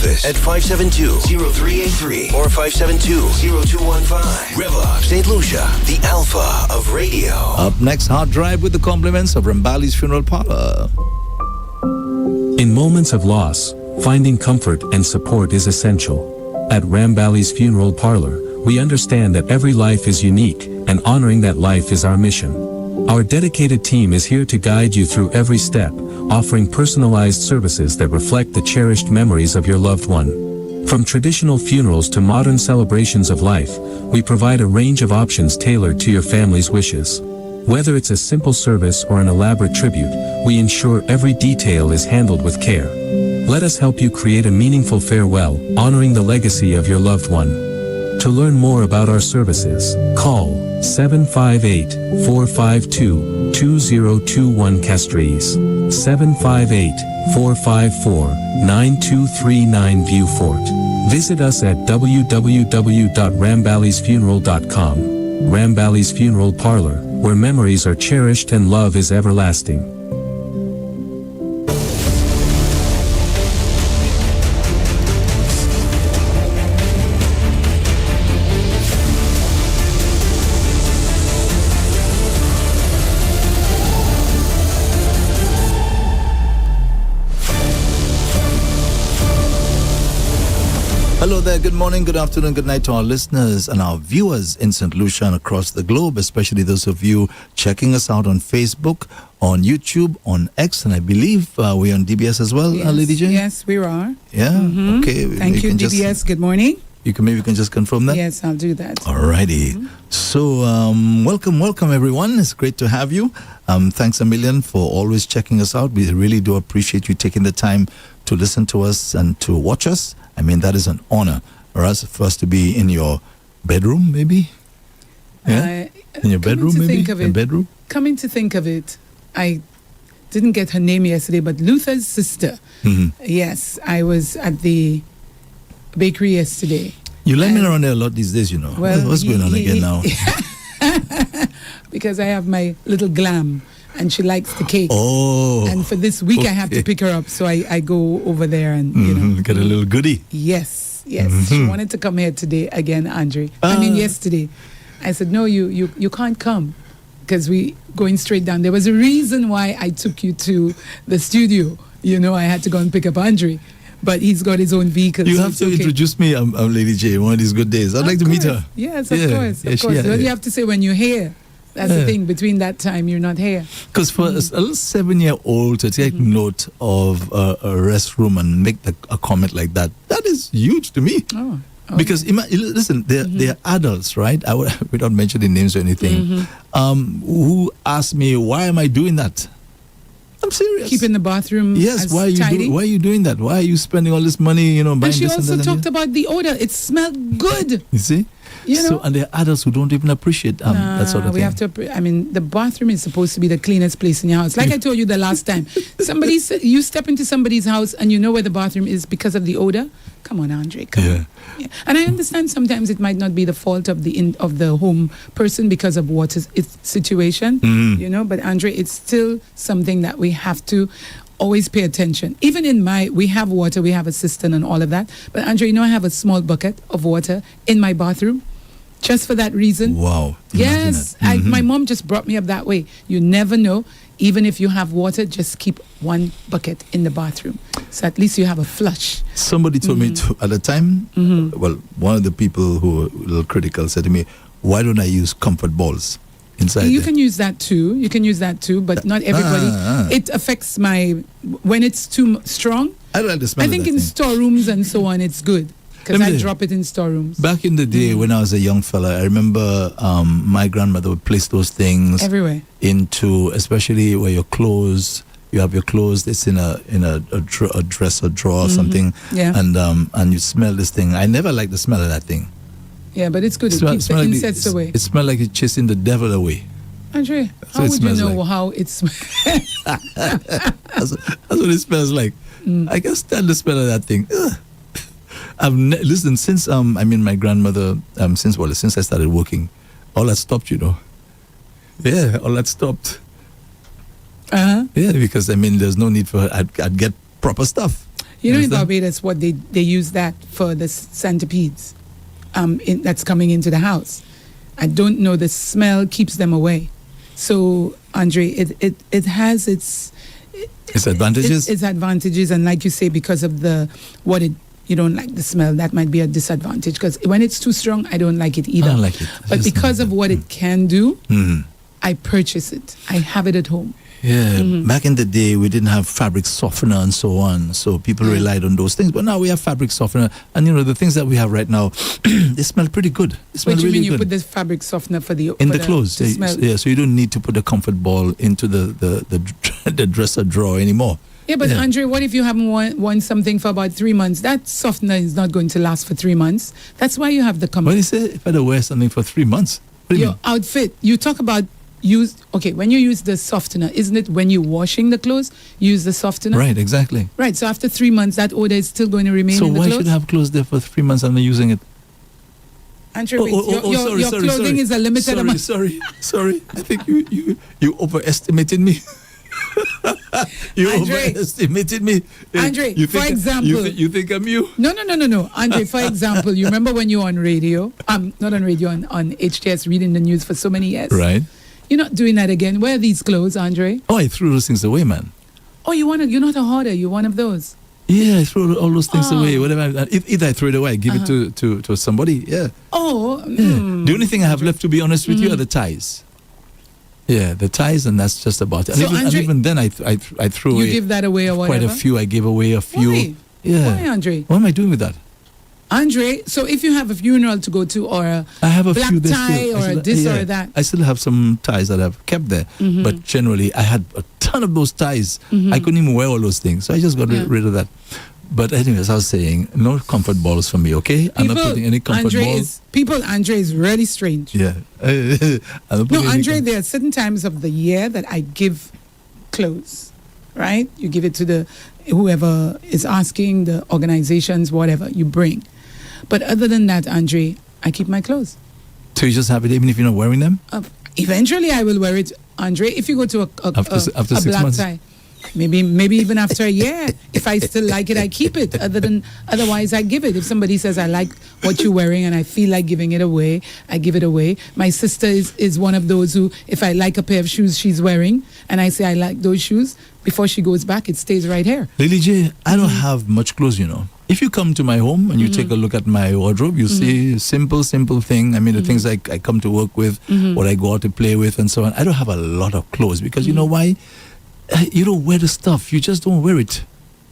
Memphis at 572-0383 or 572-0215. REV-UP St. Lucia, the alpha of radio. Up next, Harddrive with the compliments of Rambali's Funeral Parlor. In moments of loss, finding comfort and support is essential. At Rambali's Funeral Parlor, we understand that every life is unique, and honoring that life is our mission. Our dedicated team is here to guide you through every step, offering personalized services that reflect the cherished memories of your loved one. From traditional funerals to modern celebrations of life, we provide a range of options tailored to your family's wishes. Whether it's a simple service or an elaborate tribute, we ensure every detail is handled with care. Let us help you create a meaningful farewell, honoring the legacy of your loved one. To learn more about our services, call 758-452-2021 Castries, 758-454-9239 Viewfort. Visit us at www.rambalisfuneral.com. Rambali's Funeral Parlor, where memories are cherished and love is everlasting. Hello there, good morning, good afternoon, good night to our listeners and our viewers in St. Lucia and across the globe, especially those of you checking us out on Facebook, on YouTube, on X, and I believe we're on DBS as well, yes, Lady Jane? Yes, we are. Yeah, okay. Thank you, DBS. Good morning. Maybe you can just confirm that? Yes, I'll do that. Alrighty. So, welcome everyone. It's great to have you. Thanks a million for always checking us out. We really do appreciate you taking the time to listen to us and to watch us. I mean, that is an honor for us to be in your bedroom, maybe? Yeah? In your bedroom, maybe? In bedroom? Coming to think of it, I didn't get her name yesterday, but Luther's sister. Mm-hmm. Yes, I was at the bakery yesterday. You let me around there a lot these days, you know. Well, what's going on again now? Because I have my little glam, and she likes the cake. Oh. And for this week, I have to pick her up, so I go over there and, you know. Get a little goodie. Yes. She wanted to come here today again, Andre. Yesterday. I said, no, you can't come, because we going straight down. There was a reason why I took you to the studio. You know, I had to go and pick up Andre. But he's got his own vehicle. You have to introduce me, Lady J, one of these good days. I'd like to meet her. Yes, of course. Of course. What you have to say when you're here? That's the thing. Between that time, you're not here. Because for a little 7-year-old to take note of a restroom and make a comment like that, that is huge to me. Oh. Okay. Because, listen, they're adults, right? Without mentioning names or anything, who asked me, why am I doing that? I'm serious. Keeping the bathroom tidy. Why are you doing that? Why are you spending all this money, buying and she this also and that? talked about the odor. It smelled good. You see? And there are adults who don't even appreciate that sort of thing. We have to, the bathroom is supposed to be the cleanest place in your house. Like I told you the last time. You step into somebody's house and you know where the bathroom is because of the odor. Come on, Andre. Come on. Yeah. And I understand sometimes it might not be the fault of the home person because of water situation, but Andre, it's still something that we have to always pay attention. Even we have water, we have a cistern and all of that. But Andre, I have a small bucket of water in my bathroom just for that reason. Wow. Yes. My mom just brought me up that way. You never know. Even if you have water, just keep one bucket in the bathroom. So at least you have a flush. Somebody told me at the time, one of the people who were a little critical said to me, why don't I use comfort balls inside You there? can use that too, but not everybody. It affects when it's too strong. I don't like the smell I think of that in thing. storerooms and so on, it's good. Because I drop it in storerooms. Back in the day when I was a young fella, I remember my grandmother would place those things everywhere into, especially where your clothes, you have your clothes, it's in a dresser drawer or something, and you smell this thing. I never liked the smell of that thing. Yeah, but it's good. It keeps the insects away. It smells like it's chasing the devil away. Andre, how would you know how it smells? That's what it smells like. I can stand the smell of that thing. Listen, since my grandmother, since I started working, all that stopped, Yeah, all that stopped. Yeah, because there's no need for I'd get proper stuff. You know, in understand? Barbados, what they use that for the centipedes that's coming into the house. I don't know, the smell keeps them away. So, Andre, it has its advantages. Its advantages, and like you say, because of you don't like the smell, that might be a disadvantage. Because when it's too strong, I don't like it either. I don't like it. But because of what it can do, I purchase it. I have it at home. Yeah, back in the day, we didn't have fabric softener and so on, so people relied on those things. But now we have fabric softener, and the things that we have right now, they smell pretty good. They smell What do you really mean? You good. put the fabric softener for the clothes? to smell. Yeah, so you don't need to put the comfort ball into the dresser drawer anymore. Yeah, but Andre, what if you haven't worn something for about 3 months? That softener is not going to last for 3 months. That's why you have the comfort. What do you say? If I don't wear something for 3 months, what do you Your mean? outfit. You talk about when you use the softener, isn't it when you're washing the clothes, use the softener? Right, exactly. Right, so after 3 months, that odor is still going to remain So in the why clothes? should I have clothes there for 3 months and not using it? Andre, your clothing is a limited amount. Sorry. I think you overestimated me. You Andre, overestimated me. Andre, you for think, example, you think I'm you? No. Andre, for example, you remember when you were on radio? Not on radio, on HTS, reading the news for so many years. Right. You're not doing that again. Where are these clothes, Andre? Oh, I threw those things away, man. Oh, you're not a hoarder. You're one of those. Yeah, I throw all those things away. Whatever. Either I throw it away, I give it to somebody. Yeah. Oh. Yeah. The only thing I have left, to be honest with you, are the ties. Yeah, the ties, and that's just about it. So, and even then, I threw away. You give that away or whatever? Quite a few. I gave away a few. Why? Yeah. Why, Andre? What am I doing with that? Andre, so if you have a funeral to go to, or I have a black few tie, or this or that. I still have some ties that I've kept there, but generally I had a ton of those ties. I couldn't even wear all those things, so I just got rid of that. But anyways, I was saying, no comfort balls for me, okay? I'm not putting any comfort balls. Andre is really strange. Yeah. No, Andre, there are certain times of the year that I give clothes, right? You give it to whoever is asking, the organizations, whatever, you bring. But other than that, Andre, I keep my clothes. So you just have it even if you're not wearing them? Eventually, I will wear it, Andre. If you go to after a 6 black months? tie, maybe even after a year. If I still like it, I keep it. Otherwise, I give it. If somebody says I like what you're wearing and I feel like giving it away, I give it away. My sister is one of those who, if I like a pair of shoes she's wearing and I say I like those shoes, before she goes back, it stays right here. Lily J, I don't have much clothes, If you come to my home and you take a look at my wardrobe, you see simple thing. I mean, the things I come to work with, what I go out to play with and so on. I don't have a lot of clothes because you know why? You don't wear the stuff. You just don't wear it.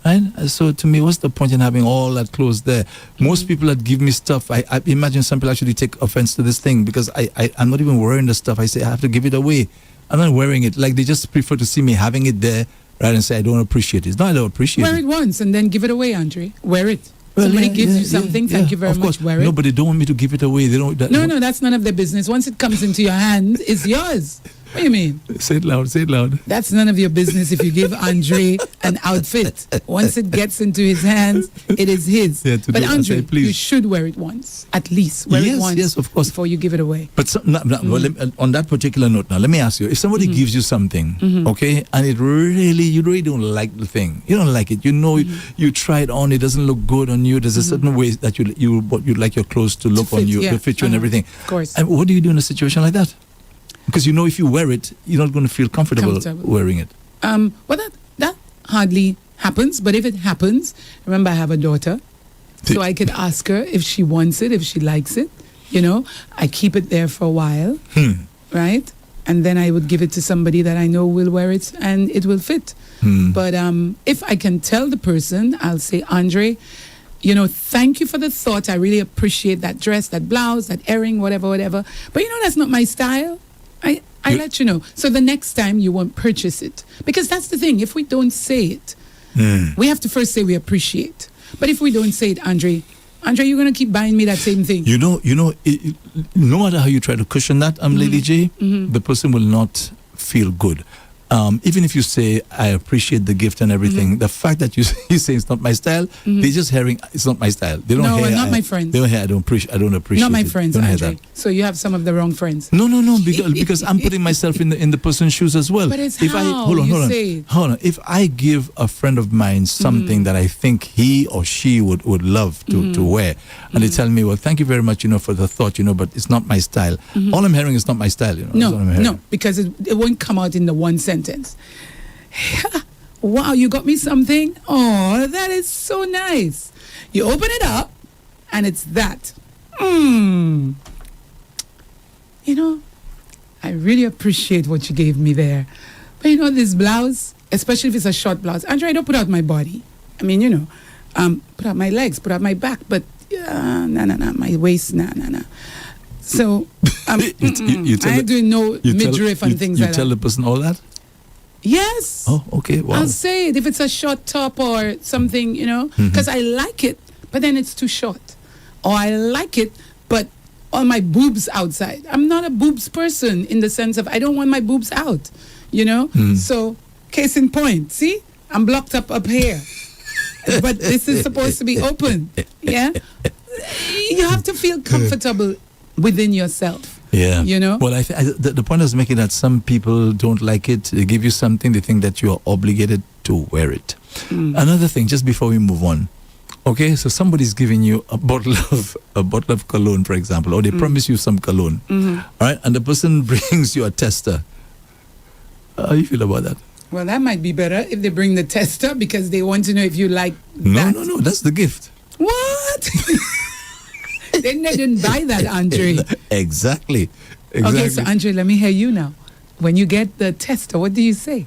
Right? So to me, what's the point in having all that clothes there? Most people that give me stuff, I imagine some people actually take offense to this thing because I'm not even wearing the stuff. I say I have to give it away. I'm not wearing it. Like they just prefer to see me having it there rather than say I don't appreciate it. It's not I don't appreciate it. Wear it once and then give it away, Andre. Wear it. Somebody gives you something, thank you very much, wear it. No, but they don't want me to give it away. They don't. No, that's none of their business. Once it comes into your hand, it's yours. What do you mean? Say it loud, say it loud. That's none of your business if you give Andre an outfit. Once it gets into his hands, it is his. Yeah, but Andre, say, please. you should wear it once, at least. Wear it once. Yes, of course. Before you give it away. But well, on that particular note now, let me ask you, if somebody gives you something, okay, and you really don't like the thing, you don't like it, you try it on, it doesn't look good on you, there's a certain way that you'd like your clothes to look on you, to fit you and everything. Of course. And what do you do in a situation like that? Because if you wear it, you're not going to feel comfortable wearing it. Well, that hardly happens. But if it happens, remember I have a daughter, so I could ask her if she wants it, if she likes it. I keep it there for a while, right? And then I would give it to somebody that I know will wear it and it will fit. But if I can tell the person, I'll say, Andre, thank you for the thought. I really appreciate that dress, that blouse, that earring, whatever. But that's not my style. I let you know. So the next time you won't purchase it. Because that's the thing. If we don't say it, we have to first say we appreciate. But if we don't say it, Andre, you're going to keep buying me that same thing. No matter how you try to cushion that, Lady J, the person will not feel good. even if you say I appreciate the gift and everything, the fact that you say it's not my style, they're just hearing it's not my style. They don't No, hear. not my friends. They don't hear. I don't appreciate. Not my it. friends, Don't hear Andre. that. So you have some of the wrong friends. No, because I'm putting myself in the person's shoes as well. But it's if how hold you on. say it. Hold on. If I give a friend of mine something that I think he or she would love to wear, and they tell me, well, thank you very much, for the thought, but it's not my style. All I'm hearing is not my style. That's what I'm hearing. No, because it won't come out in the one sentence. Wow, you got me something? Oh, that is so nice. You open it up, and it's that. I really appreciate what you gave me there. But this blouse, especially if it's a short blouse, Andre, I don't put out my body. I mean, put out my legs, put out my back, but my waist, nah. So, I do no midriff and things like that. You tell the person all that? Yes. Oh, okay. Wow. I'll say it if it's a short top or something, because I like it, but then it's too short. Or I like it, but on my boobs outside. I'm not a boobs person in the sense of I don't want my boobs out, So, case in point, see? I'm blocked up here. But this is supposed to be open. Yeah? You have to feel comfortable within yourself. Yeah. Well, the point I was making that some people don't like it. They give you something, they think that you are obligated to wear it. Another thing, just before we move on. Okay, so somebody's giving you a bottle of cologne, for example, or they promise you some cologne. All right, and the person brings you a tester. How do you feel about that? Well, that might be better if they bring the tester because they want to know if you like No, that. that's the gift. What? They didn't buy that, Andre. Exactly. Okay, so Andre, let me hear you now. When you get the tester, what do you say?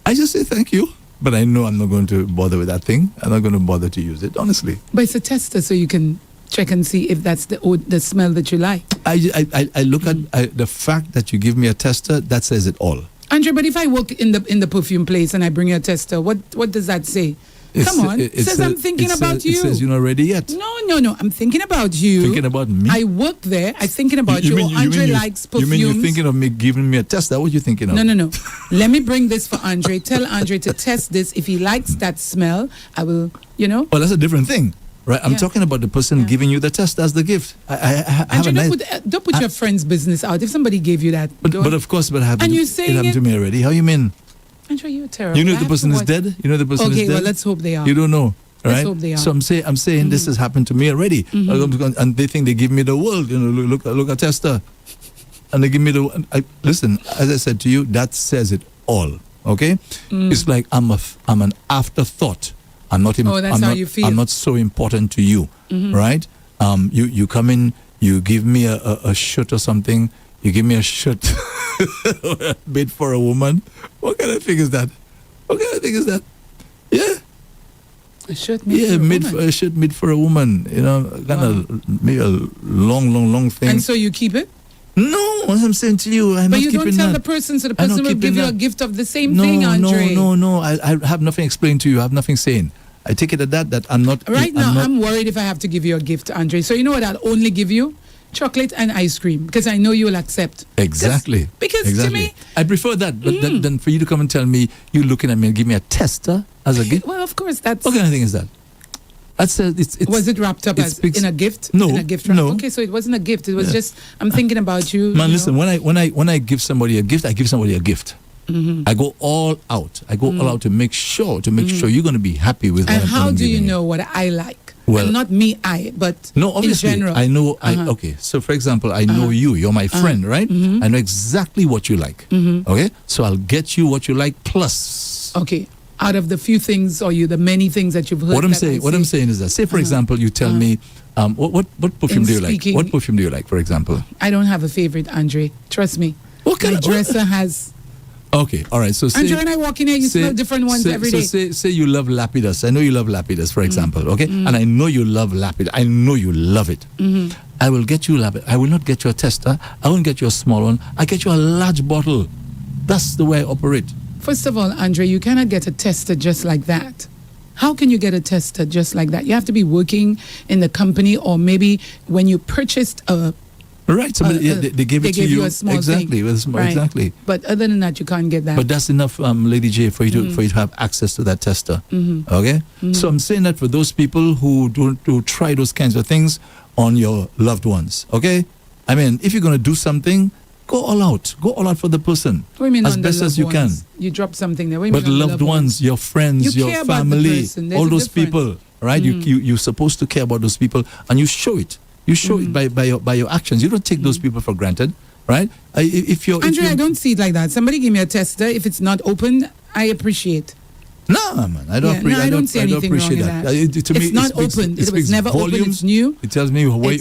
I just say thank you. But I know I'm not going to bother with that thing. I'm not going to bother to use it, honestly. But it's a tester, so you can check and see if that's the smell that you like. I look at the fact that you give me a tester, that says it all. Andre, but if I work in the perfume place and I bring you a tester, what does that say? Come on. It says I'm thinking about you. It says you're not ready yet. No. I'm thinking about you. Thinking about me? I work there. I'm thinking about you. Andre likes perfumes. You mean you're thinking of me giving me a tester? What are you thinking of? No. Let me bring this for Andre. Tell Andre to test this. If he likes that smell, I will, Well, that's a different thing. Right, I'm talking about the person giving you the test as the gift. Don't put your friend's business out. If somebody gave you that, but of course, it happened to me already. How you mean? Andrew, you're terrible. You know the person is dead. You know the person is dead. Okay, well, let's hope they are. You don't know, right? Let's hope they are. So I'm saying this has happened to me already, and they think they give me the world. Look at Tester, and they give me the. Listen, as I said to you, that says it all. Okay, it's like I'm an afterthought. I'm not. That's how you feel. I'm not so important to you, right? You come in, you give me a shirt or something. You give me a shirt made for a woman. What kind of thing is that? Yeah. A shirt made for a woman? A shirt made for a woman. Maybe a long thing. And so you keep it? No, as I'm saying to you, I'm but not you keeping don't tell that. the person, so the person will give you a gift of the same thing, Andre. No. I have nothing explained to you. I have nothing saying. I take it at that I'm not. Right now, I'm worried if I have to give you a gift, Andre. So you know what I'll only give you? Chocolate and ice cream, because I know you'll accept. Exactly. Because to me, I prefer that. But then for you to come and tell me you're looking at me and give me a tester as a gift. Well, of course, that's. What kind of thing is that? Was it wrapped up in a gift? No. In a gift wrap? No. Okay, so it wasn't a gift. It was just I'm thinking about you. Man, listen. When I give somebody a gift, I give somebody a gift. I go all out. I go all out to make sure you're going to be happy with. And how do you know what I like? Well, not me, but no, obviously, in general. I know. Okay, so for example, I know you. You're my friend, right? I know exactly what you like. Okay, so I'll get you what you like plus. Okay, out of the few things or the many things that you've heard. What I'm saying is that, say for example, you tell me, what perfume do you like? What perfume do you like, for example? I don't have a favorite, Andre. Trust me. What kind my dresser has. Okay, all right. So Andre and I walk in here, you smell different ones every day. So say you love Lapidus. I know you love Lapidus, for example, okay? And I know you love Lapidus. I know you love it. I will get you Lapidus. I will not get you a tester. I won't get you a small one. I get you a large bottle. That's the way I operate. First of all, Andre, you cannot get a tester just like that. How can you get a tester just like that? You have to be working in the company, or maybe when you purchased a Right. Somebody, they gave it to you. A small exactly. thing. Right. Exactly. But other than that, you can't get that. But that's enough, Lady J, for you to have access to that tester. Okay. So I'm saying that for those people who do try those kinds of things on your loved ones. Okay. I mean, if you're going to do something, go all out. Go all out for the person. What do you mean as on best the as you can. ones? You drop something there. What do you But mean on loved ones, your friends, You your care about the family, person. There's all a those difference. people, right? You're supposed to care about those people, and you show it. You show it by your actions. You don't take those people for granted, right? If you're Andre, I don't see it like that. Somebody give me a tester. If it's not open, I appreciate. No, man, I don't. I don't see anything wrong in that. To me, it's not speaks, open. It was never volumes. open. It's new. It tells me I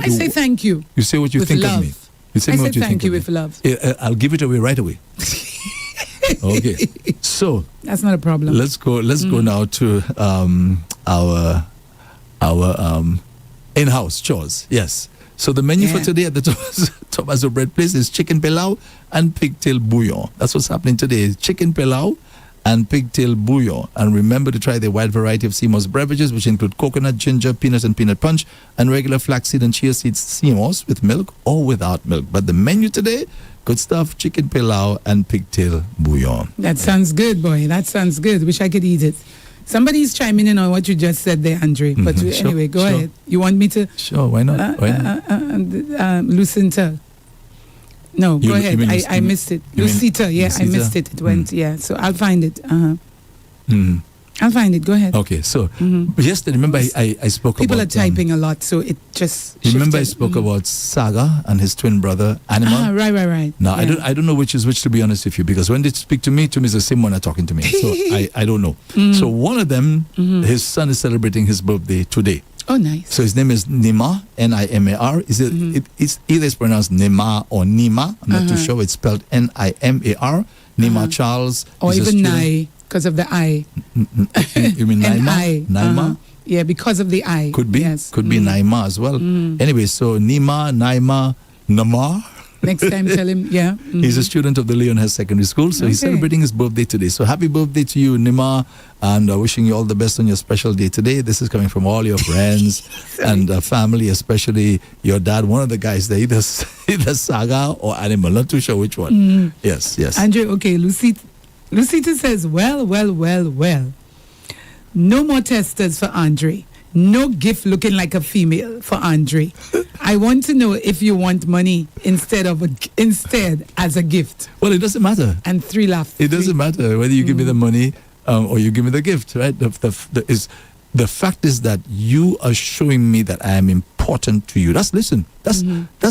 say thank you. You say what you with think love. of me. You say I what say you thank think you of me. with love. I'll give it away right away. Okay, so that's not a problem. let's go now to our in-house chores. Yes. So the menu for today at the Tomaso Bread Place is chicken pilau and pigtail bouillon. That's what's happening today. Chicken pilau and pigtail bouillon. And remember to try the wide variety of sea moss beverages, which include coconut, ginger, peanut and peanut punch, and regular flaxseed and chia seed sea moss with milk or without milk. But the menu today, good stuff, chicken pilau and pigtail bouillon. That sounds good, boy. That sounds good. Wish I could eat it. Somebody's chiming in on what you just said there, Andre. But anyway, go ahead. You want me to? Sure, why not? Lucinta. No, go ahead. I missed it. Lucita, I missed it. It went, So I'll find it. I'll find it. Go ahead. Okay, so yesterday, remember I spoke People about... People are typing a lot, so it just Remember shifted. I spoke about Saga and his twin brother, Animal? Right. Now, I don't know which is which, to be honest with you, because when they speak to me it's the same one that's talking to me. So I don't know. So one of them, his son is celebrating his birthday today. Oh, nice. So his name is Nima, Nimar. It's either it's pronounced Nima or Nima. I'm not too sure. It's spelled Nimar. Nima Charles. Or even Nai, because of the I. You mean Naima? Naima? Yeah, because of the I. Could be. Yes. Could be Naima as well. Anyway, so Nima, Naima, Namar. Next time, tell him, He's a student of the Leonhurst Secondary School, so he's celebrating his birthday today. So happy birthday to you, Nima, and wishing you all the best on your special day today. This is coming from all your friends and family, especially your dad, one of the guys there, either Saga or Animal, not too sure which one. Yes. Andre, okay, Lucita says, well. No more testers for Andre. No gift looking like a female for Andre. I want to know if you want money instead as a gift. Well, it doesn't matter. And 3 laughs. It doesn't matter whether you give me the money or you give me the gift, right? The fact is that you are showing me that I am important to you. That's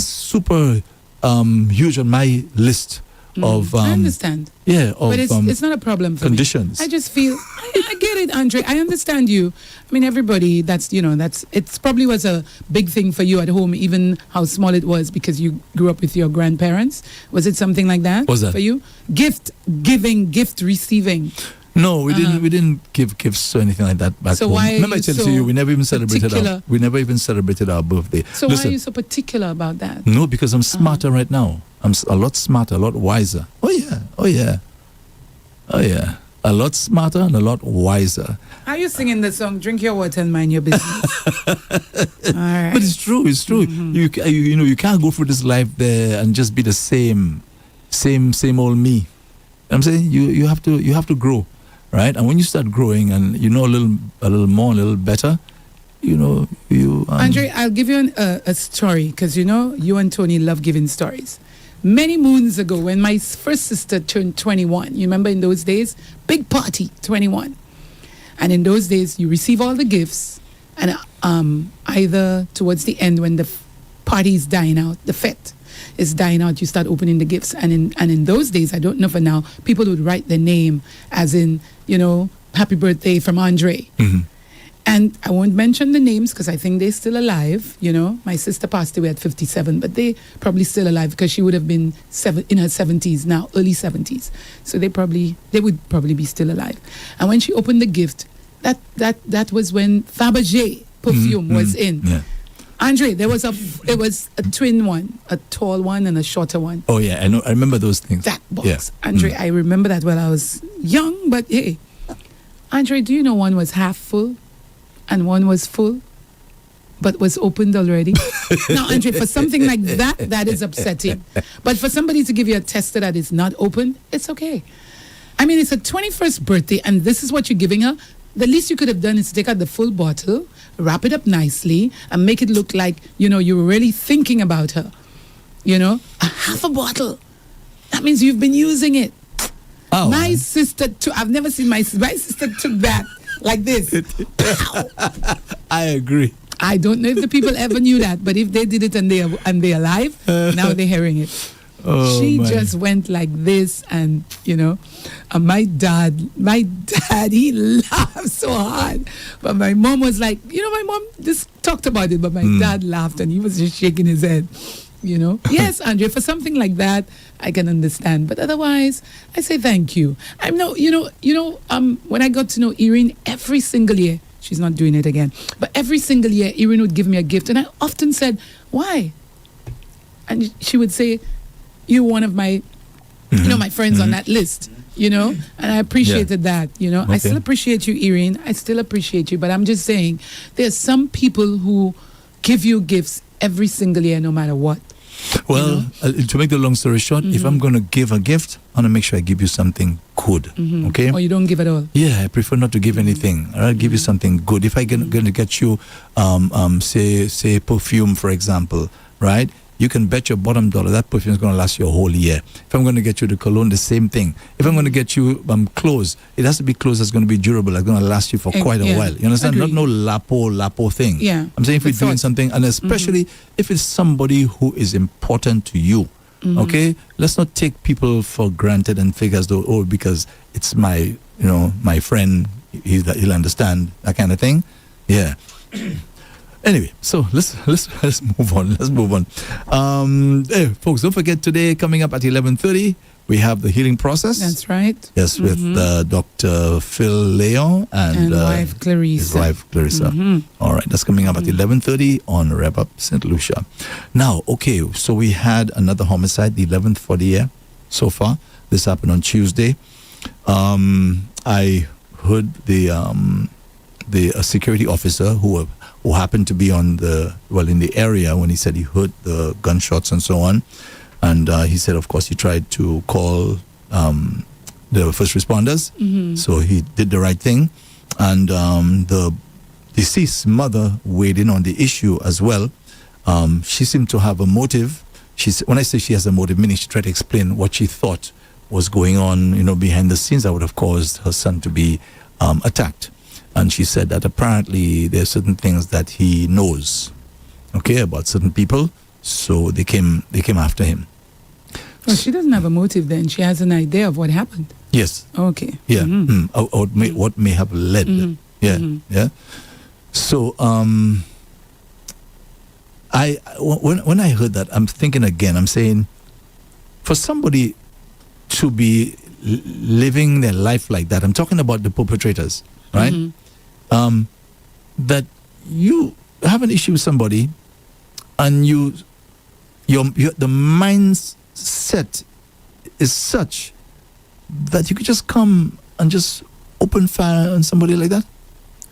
super huge on my list of I understand. But it's not a problem for conditions. Me. I just feel I get it, Andre. I understand you. I mean, everybody. It's probably was a big thing for you at home, even how small it was because you grew up with your grandparents. Was it something like that? Was that for you? Gift giving, gift receiving. No, we didn't give gifts or anything like that back home. Why remember I said to you, we never even celebrated our birthday. So why are you so particular about that? No, because I'm smarter right now. I'm a lot smarter, a lot wiser. Oh yeah. A lot smarter and a lot wiser. Are you singing the song "Drink Your Water and Mind Your Business"? All right. But it's true. You can't go through this life there and just be the same old me. I'm saying you have to grow. Right, and when you start growing and you know a little more, a little better, Andre, I'll give you a story because you and Tony love giving stories. Many moons ago, when my first sister turned 21, you remember in those days, big party, 21, and in those days you receive all the gifts, and either towards the end when the party is dying out, the fete is dying out, you start opening the gifts, and in those days, I don't know for now, people would write their name as in, happy birthday from Andre. And I won't mention the names because I think they're still alive. My sister passed away at 57, but they probably still alive because she would have been in her 70s now, early 70s. So they would probably be still alive. And when she opened the gift, that was when Fabergé perfume was in. Yeah. Andre, it was a twin one, a tall one and a shorter one. Oh yeah, I know. I remember those things. That box, Andre, I remember that when I was young. But hey, Andre, do you know one was half full, and one was full? but was opened already. Now, Andre, for something like that, that is upsetting. But for somebody to give you a tester that is not open, it's okay. I mean, it's her 21st birthday, and this is what you're giving her. The least you could have done is take out the full bottle, wrap it up nicely, and make it look like, you know, you were really thinking about her. You know, a half a bottle. That means you've been using it. Oh, my sister, I've never seen my sister took that like this. I agree. I don't know if the people ever knew that, but if they did it and they're alive, now they're hearing it. Oh, she my. just went like this, and you know, my dad, he laughed so hard. But my mom was like, you know, my mom just talked about it, but my dad laughed and he was just shaking his head. You know, yes, Andre, for something like that, I can understand. But otherwise, I say thank you. I'm no, when I got to know Irene every single year, she's not doing it again, but every single year, Irene would give me a gift, and I often said, "Why?" And she would say, "You're one of my, you know, my friends on that list." You know, and I appreciated that. You know, Okay. I still appreciate you, Irene. I still appreciate you, but I'm just saying, there's some people who give you gifts every single year, no matter what. Well, to make the long story short, if I'm going to give a gift, I want to make sure I give you something good. Okay? Or you don't give at all. Yeah, I prefer not to give anything. I'll give you something good. If I'm going to get you, say perfume, for example, right? You can bet your bottom dollar that perfume is going to last you a whole year. If I'm going to get you the cologne, the same thing. If I'm going to get you clothes, it has to be clothes that's going to be durable, that's going to last you for quite a while. You understand? Agreed. Not no lapo thing. Yeah. I'm saying if With you're doing thought. something, and especially if it's somebody who is important to you. Okay? Let's not take people for granted and figure as though, oh, because it's my friend, he'll understand, that kind of thing. Yeah. Anyway, so let's move on. Let's move on. Hey, folks, don't forget today coming up at 11:30 we have the healing process. That's right. Yes, with Dr. Phil Leon and wife Clarissa. his wife Clarissa. All right, that's coming up at 11:30 on REV-UP St. Lucia. Now, okay, so we had another homicide, the 11th for the year so far. This happened on Tuesday. I heard the security officer who happened to be in the area when he said he heard the gunshots and so on. And he said, of course, he tried to call the first responders. So he did the right thing. And the deceased mother weighed in on the issue as well. She seemed to have a motive. When I say she has a motive, meaning she tried to explain what she thought was going on, behind the scenes that would have caused her son to be attacked. And she said that apparently there are certain things that he knows, about certain people. So they came after him. Well, she doesn't have a motive then. She has an idea of what happened. Yes. Okay. Yeah. Or what may have led. Yeah. Yeah. So when I heard that, I'm thinking again. I'm saying, for somebody to be living their life like that, I'm talking about the perpetrators, right? That you have an issue with somebody, and the mindset is such that you could just come and just open fire on somebody like that.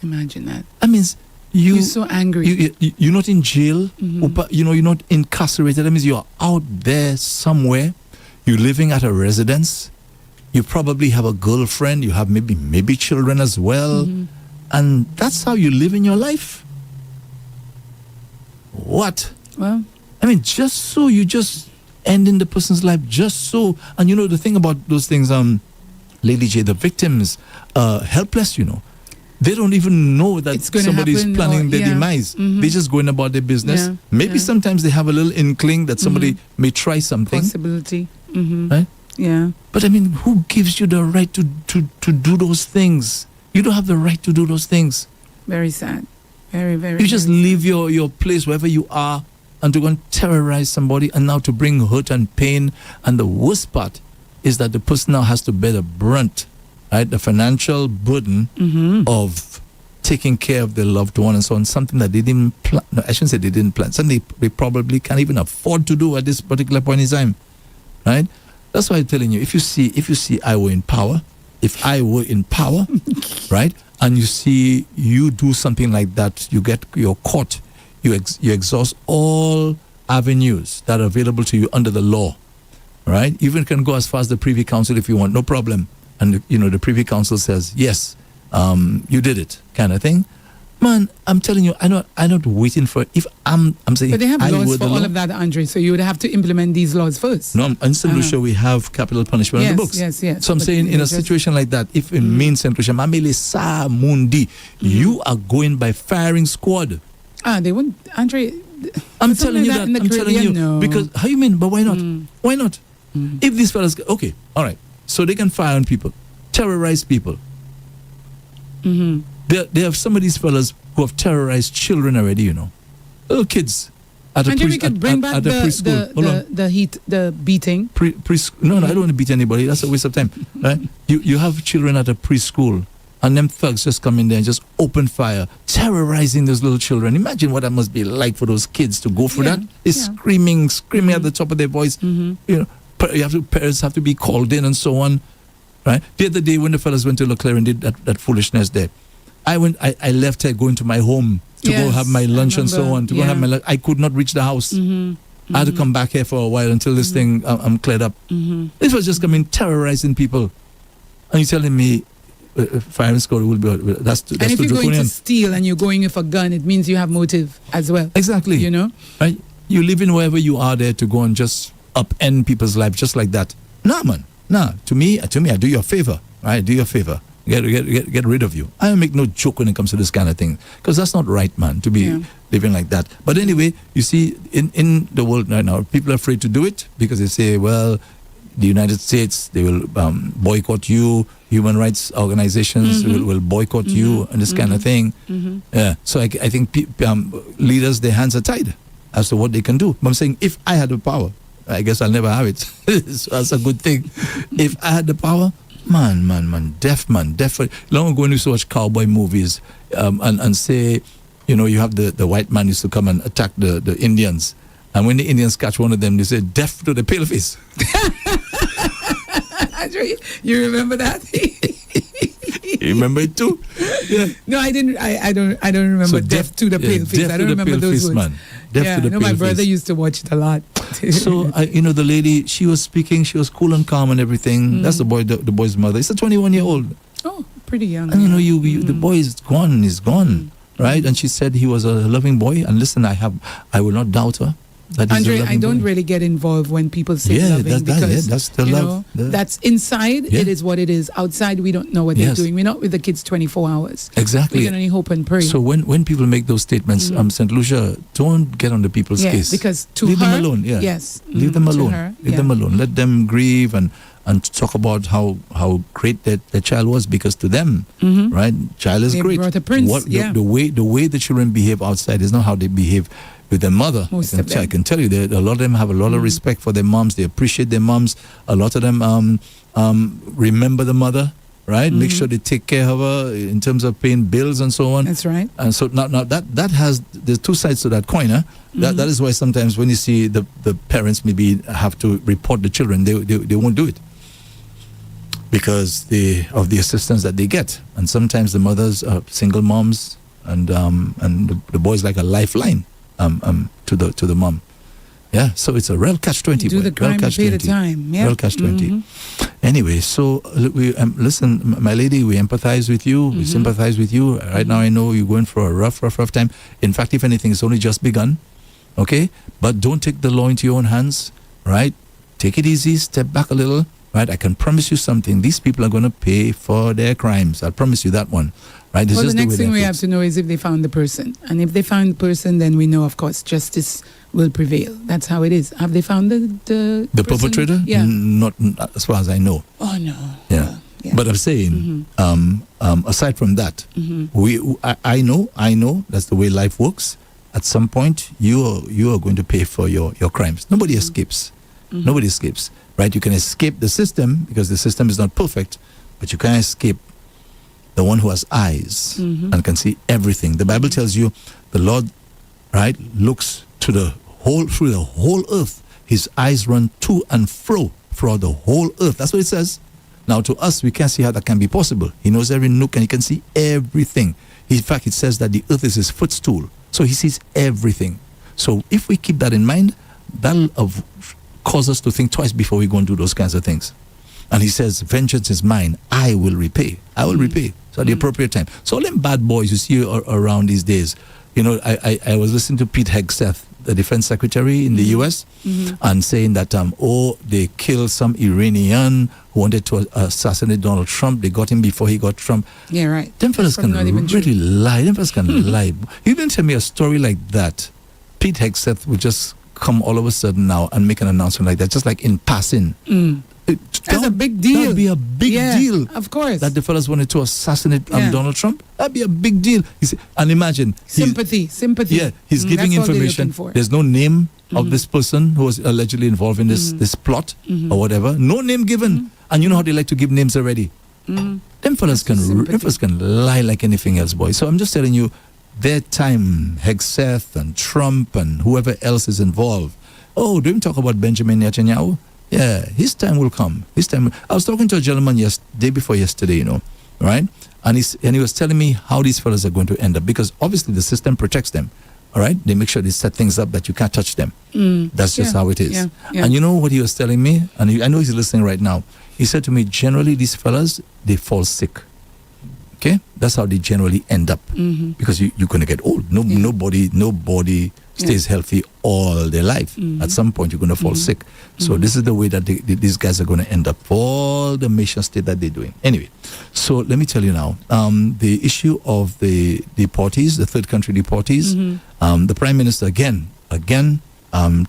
Imagine that. That means you're so angry. You're not in jail. You're not incarcerated. That means you're out there somewhere. You're living at a residence. You probably have a girlfriend. You have maybe children as well. And that's how you live in your life? What? Well, I mean, just so you just end in the person's life, just so. And the thing about those things, Lady J, the victims, helpless, They don't even know that somebody's planning their demise. They're just going about their business. Yeah. Maybe sometimes they have a little inkling that somebody may try something. Possibility. Right? Yeah. But I mean, who gives you the right to do those things? You don't have the right to do those things. Very sad. Very, very. You just leave your place wherever you are and to go and terrorize somebody, and now to bring hurt and pain. And the worst part is that the person now has to bear the brunt, right? The financial burden of taking care of their loved one and so on. Something that they didn't plan. No, I shouldn't say they didn't plan. Something they probably can't even afford to do at this particular point in time, right? That's why I'm telling you, if you see I were in power, if I were in power, right, and you see you do something like that, you're caught, you exhaust all avenues that are available to you under the law, right? Even can go as far as the Privy Council if you want, no problem. And the Privy Council says yes, you did it, kind of thing. Man, I'm telling you, I'm not waiting for. If I'm saying, but they have I laws for all of that, Andre. So you would have to implement these laws first. No, in St. Lucia we have capital punishment in the books. Yes. So I'm saying, in a situation like that, if in main St. Lucia, Mamele Sa Mundi, you are going by firing squad. They wouldn't, Andre. I'm telling you that. I'm telling you no. Because how you mean? But why not? Why not? If these fellas, okay, all right, so they can fire on people, terrorize people. They have some of these fellas who have terrorized children already, little kids at a preschool. We could bring back the beating. No, I don't want to beat anybody. That's a waste of time. Right? You have children at a preschool, and them thugs just come in there and just open fire, terrorizing those little children. Imagine what that must be like for those kids to go through that. They're screaming at the top of their voice. Parents have to be called in and so on. Right? The other day when the fellas went to Leclerc and did that foolishness there, I left her going to my home to go have my lunch and so on. To go have my lunch. I could not reach the house. I had to come back here for a while until this thing I'm cleared up. This was just coming terrorizing people, and you're telling me firing squad will be that's and if you're going to steal and you're going with a gun, it means you have motive as well. Exactly. Right? You live in wherever you are there to go and just upend people's lives just like that. Nah, man. Nah. To me, I do you a favor. Right? I do you a favor. Get rid of you. I don't make no joke when it comes to this kind of thing, because that's not right, man, to be living like that. But anyway, you see, in the world right now, people are afraid to do it because they say, well, the United States, they will boycott you. Human rights organizations will boycott you and this kind of thing. Yeah. So I think leaders, their hands are tied as to what they can do. But I'm saying, if I had the power, I guess I'll never have it. So that's a good thing. If I had the power, man, deaf. Long ago when we used to watch cowboy movies and say, you have the white man used to come and attack the Indians. And when the Indians catch one of them, they say, deaf to the pale face. You remember that? You remember it too? Yeah. No, I didn't. I don't remember. So deaf to the pale face. I don't remember those words. Man. Deaf to the pale my brother face. Used to watch it a lot. So the lady, she was speaking. She was cool and calm and everything. That's the boy's mother. It's a 21-year-old. Oh, pretty young. And the boy is gone. He's gone, right? And she said he was a loving boy. And listen, I will not doubt her. Andre, I don't really get involved when people say loving because that's the love. That's inside. It is what it is. Outside, we don't know what they're doing. We're not with the kids 24 hours. Exactly. We can only hope and pray. So when people make those statements, St. Lucia, don't get on the people's case. Because leave them alone. Yeah. Yes. Leave them alone. Leave them alone. Let them grieve and talk about how great their child was, because to them, right, child is great. Brought a prince. The way the children behave outside is not how they behave with their mother. I can tell you that a lot of them have a lot of respect for their moms. They appreciate their moms. A lot of them remember the mother, right? Make sure they take care of her in terms of paying bills and so on. That's right. And so now that has, there's two sides to that coin. That is why sometimes when you see the parents maybe have to report the children, they won't do it because of the assistance that they get. And sometimes the mothers are single moms, and the boys like a lifeline to the mom. Yeah, so it's a real catch-20. Do the crime, pay the time. Yeah. Real catch-20. Anyway, so we listen, my lady, we empathize with you. We sympathize with you. Right now, I know you're going for a rough time. In fact, if anything, it's only just begun. Okay, but don't take the law into your own hands. Right, take it easy. Step back a little. Right, I can promise you something. These people are going to pay for their crimes. I'll promise you that one. Right? Well, the next thing we have to know is if they found the person. And if they found the person, then we know, of course, justice will prevail. That's how it is. Have they found the perpetrator? Yeah. Not as far as I know. Oh, no. Yeah. But I'm saying, aside from that, I know that's the way life works. At some point, you are going to pay for your crimes. Nobody escapes. Nobody escapes. Right? You can escape the system because the system is not perfect, but you can't escape the one who has eyes and can see everything. The Bible tells you the Lord, right, looks through the whole earth. His eyes run to and fro throughout the whole earth. That's what it says. Now to us, we can't see how that can be possible. He knows every nook and he can see everything. In fact, it says that the earth is his footstool. So he sees everything. So if we keep that in mind, that'll cause us to think twice before we go and do those kinds of things. And he says, vengeance is mine. I will repay. I will repay. So at the appropriate time. So all them bad boys you see around these days, I was listening to Pete Hegseth, the defense secretary in the U.S., and saying that, they killed some Iranian who wanted to assassinate Donald Trump. They got him before he got Trump. Yeah, right. Them fellas can really lie. Them fellas can lie. You didn't tell me a story like that. Pete Hegseth would just come all of a sudden now and make an announcement like that, just like in passing. That's a big deal. That'd be a big deal. Of course. That the fellas wanted to assassinate Donald Trump. That'd be a big deal. And imagine. Sympathy. Yeah, he's giving information. There's no name of this person who was allegedly involved in this plot or whatever. No name given. And you know how they like to give names already. Them fellas can lie like anything else, boy. So I'm just telling you, their time, Hegseth and Trump and whoever else is involved. Oh, don't talk about Benjamin Netanyahu. Yeah, his time will come. I was talking to a gentleman day before yesterday, right? And he was telling me how these fellas are going to end up, because obviously the system protects them. All right, they make sure they set things up that you can't touch them. That's just how it is. Yeah. And you know what he was telling me? And I know he's listening right now. He said to me, generally these fellas, they fall sick. Okay, that's how they generally end up, because you're going to get old. Nobody stays healthy all their life. At some point, you're going to fall sick. So this is the way that these guys are going to end up for all the mission state that they're doing. Anyway, so let me tell you now, the issue of the deportees, the third country deportees, the Prime Minister, again,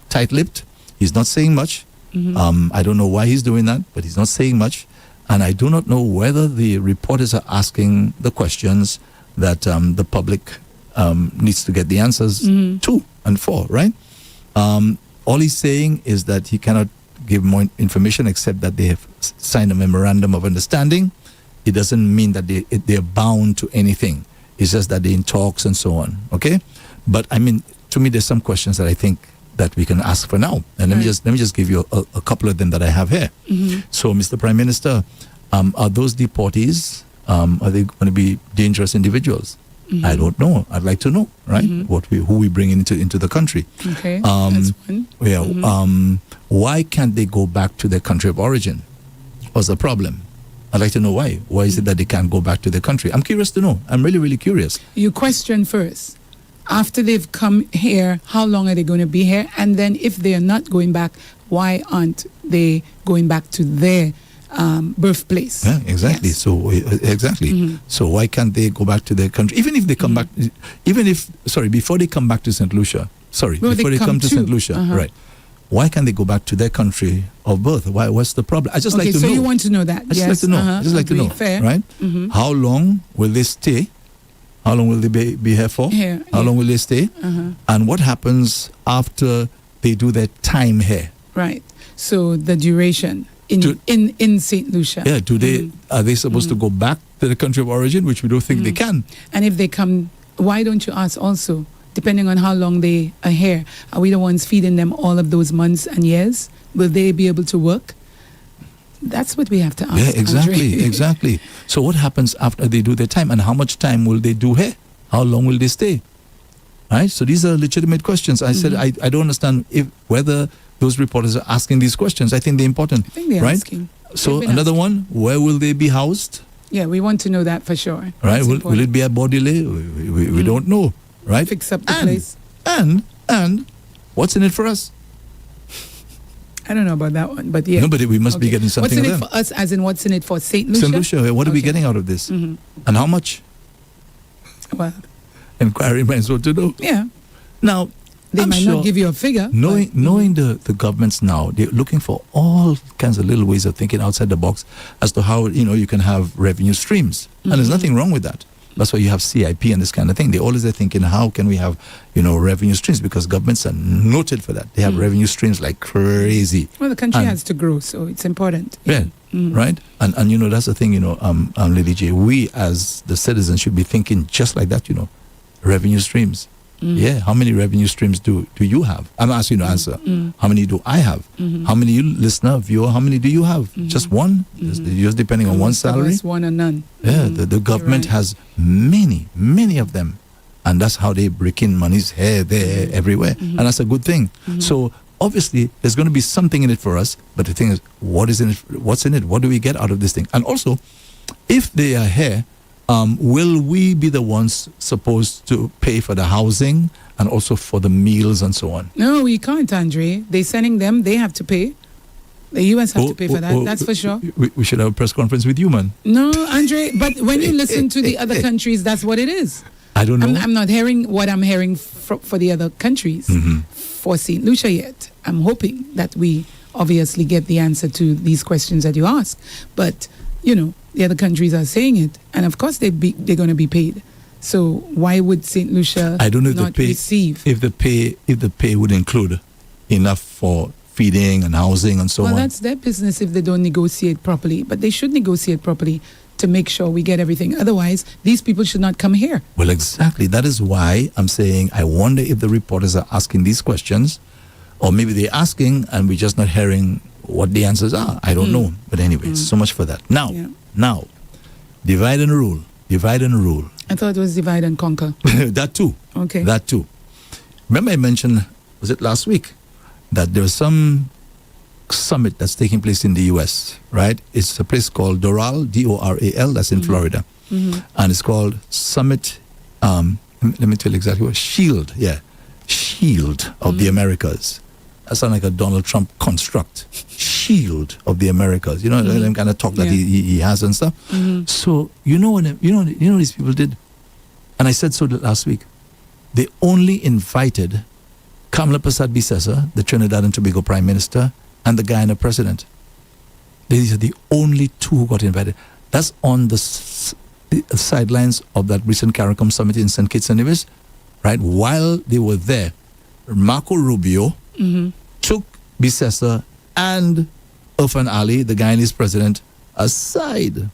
tight-lipped. He's not saying much. I don't know why he's doing that, but he's not saying much. And I do not know whether the reporters are asking the questions that the public needs to get the answers to and for, right? All he's saying is that he cannot give more information except that they have signed a memorandum of understanding. It doesn't mean that they're bound to anything. It's just that they're in talks and so on, okay? But, I mean, to me, there's some questions that I think that we can ask for now. And let me just give you a couple of them that I have here. So, Mr. Prime Minister, are those deportees, are they going to be dangerous individuals? I don't know. I'd like to know, right? Who we bring into the country. Okay, that's one. Yeah. Why can't they go back to their country of origin? What's the problem? I'd like to know why. Why is it that they can't go back to their country? I'm curious to know. I'm really, really curious. You question first. After they've come here, how long are they going to be here? And then if they are not going back, why aren't they going back to their birthplace? Yeah, exactly. Yes. So exactly. So why can't they go back to their country? Even if they come back, before they come back to St. Lucia. Before they come to St. Lucia, right? Why can't they go back to their country of birth? What's the problem? I just like to know. So you want to know that? I just like to know. I just like to know. Fair. Right? How long will they stay? How long will they be here for? How long will they stay? And what happens after they do their time here? Right. So the duration in St. Lucia. Yeah. Are they supposed to go back to the country of origin, which we don't think they can? And if they come, why don't you ask also, depending on how long they are here, are we the ones feeding them all of those months and years? Will they be able to work? That's what we have to ask. Yeah, exactly. So what happens after they do their time, and how much time will they do here? How long will they stay? Right? So these are legitimate questions. I said I don't understand whether those reporters are asking these questions. I think they're important. I think they're asking. So another one, where will they be housed? Yeah, we want to know that for sure. Right? Will it be at Baudelaire? We don't know. Right? Fix up the place. And what's in it for us? I don't know about that one, but yeah. No, but we must be getting something. What's in it for us, as in what's in it for St. Lucia? St. Lucia, what are we getting out of this? And how much? Well, inquiry minds want to know. Yeah. Now, they might not give you a figure. Knowing the governments now, they're looking for all kinds of little ways of thinking outside the box as to how, you can have revenue streams. And there's nothing wrong with that. That's why you have CIP and this kind of thing. They always are thinking, how can we have, revenue streams? Because governments are noted for that. They have revenue streams like crazy. Well, the country has to grow, so it's important. Yeah, right? And that's the thing, Lady J, we as the citizens should be thinking just like that, revenue streams. Yeah, how many revenue streams do you have? I'm asking you to answer. How many do I have? How many you listener, viewer, how many do you have? Just one? Just depending on one salary? One or none. Yeah, the government has many of them. And that's how they break in money's here, there, everywhere. And that's a good thing. So obviously, there's going to be something in it for us. But the thing is, what's in it? What do we get out of this thing? And also, if they are here, will we be the ones supposed to pay for the housing and also for the meals and so on? No, we can't, Andre. They're sending them. They have to pay. The U.S. have to pay for that. That's for sure. We should have a press conference with you, man. No, Andre. But when you listen to the other countries, that's what it is. I don't know. I'm not hearing what I'm hearing for the other countries for St. Lucia yet. I'm hoping that we obviously get the answer to these questions that you ask. But, the other countries are saying it. And of course they're going to be paid. So why would St. Lucia I don't know not receive? If the pay would include enough for feeding and housing and so on. Well, that's their business if they don't negotiate properly. But they should negotiate properly to make sure we get everything. Otherwise, these people should not come here. Well, exactly. That is why I'm saying I wonder if the reporters are asking these questions, or maybe they're asking and we're just not hearing what the answers are. I don't know. But anyway, so much for that. Now, divide and rule. Divide and rule. I thought it was divide and conquer. That too. Okay. That too. Remember I mentioned, was it last week, that there's some summit that's taking place in the U.S., right? It's a place called Doral, D-O-R-A-L, that's in Florida. And it's called Summit, let me tell you exactly what, Shield of the Americas. That sounds like a Donald Trump construct. Shield of the Americas. You know, the kind of talk that he has and stuff. So, you know what these people did? And I said so last week. They only invited Kamala Persad-Bissessar, the Trinidad and Tobago Prime Minister, and the Guyana President. These are the only two who got invited. That's on the sidelines of that recent CARICOM summit in St. Kitts and Nevis, right? While they were there, Marco Rubio took Bissessar and Irfan Ali, the Guyanese president, aside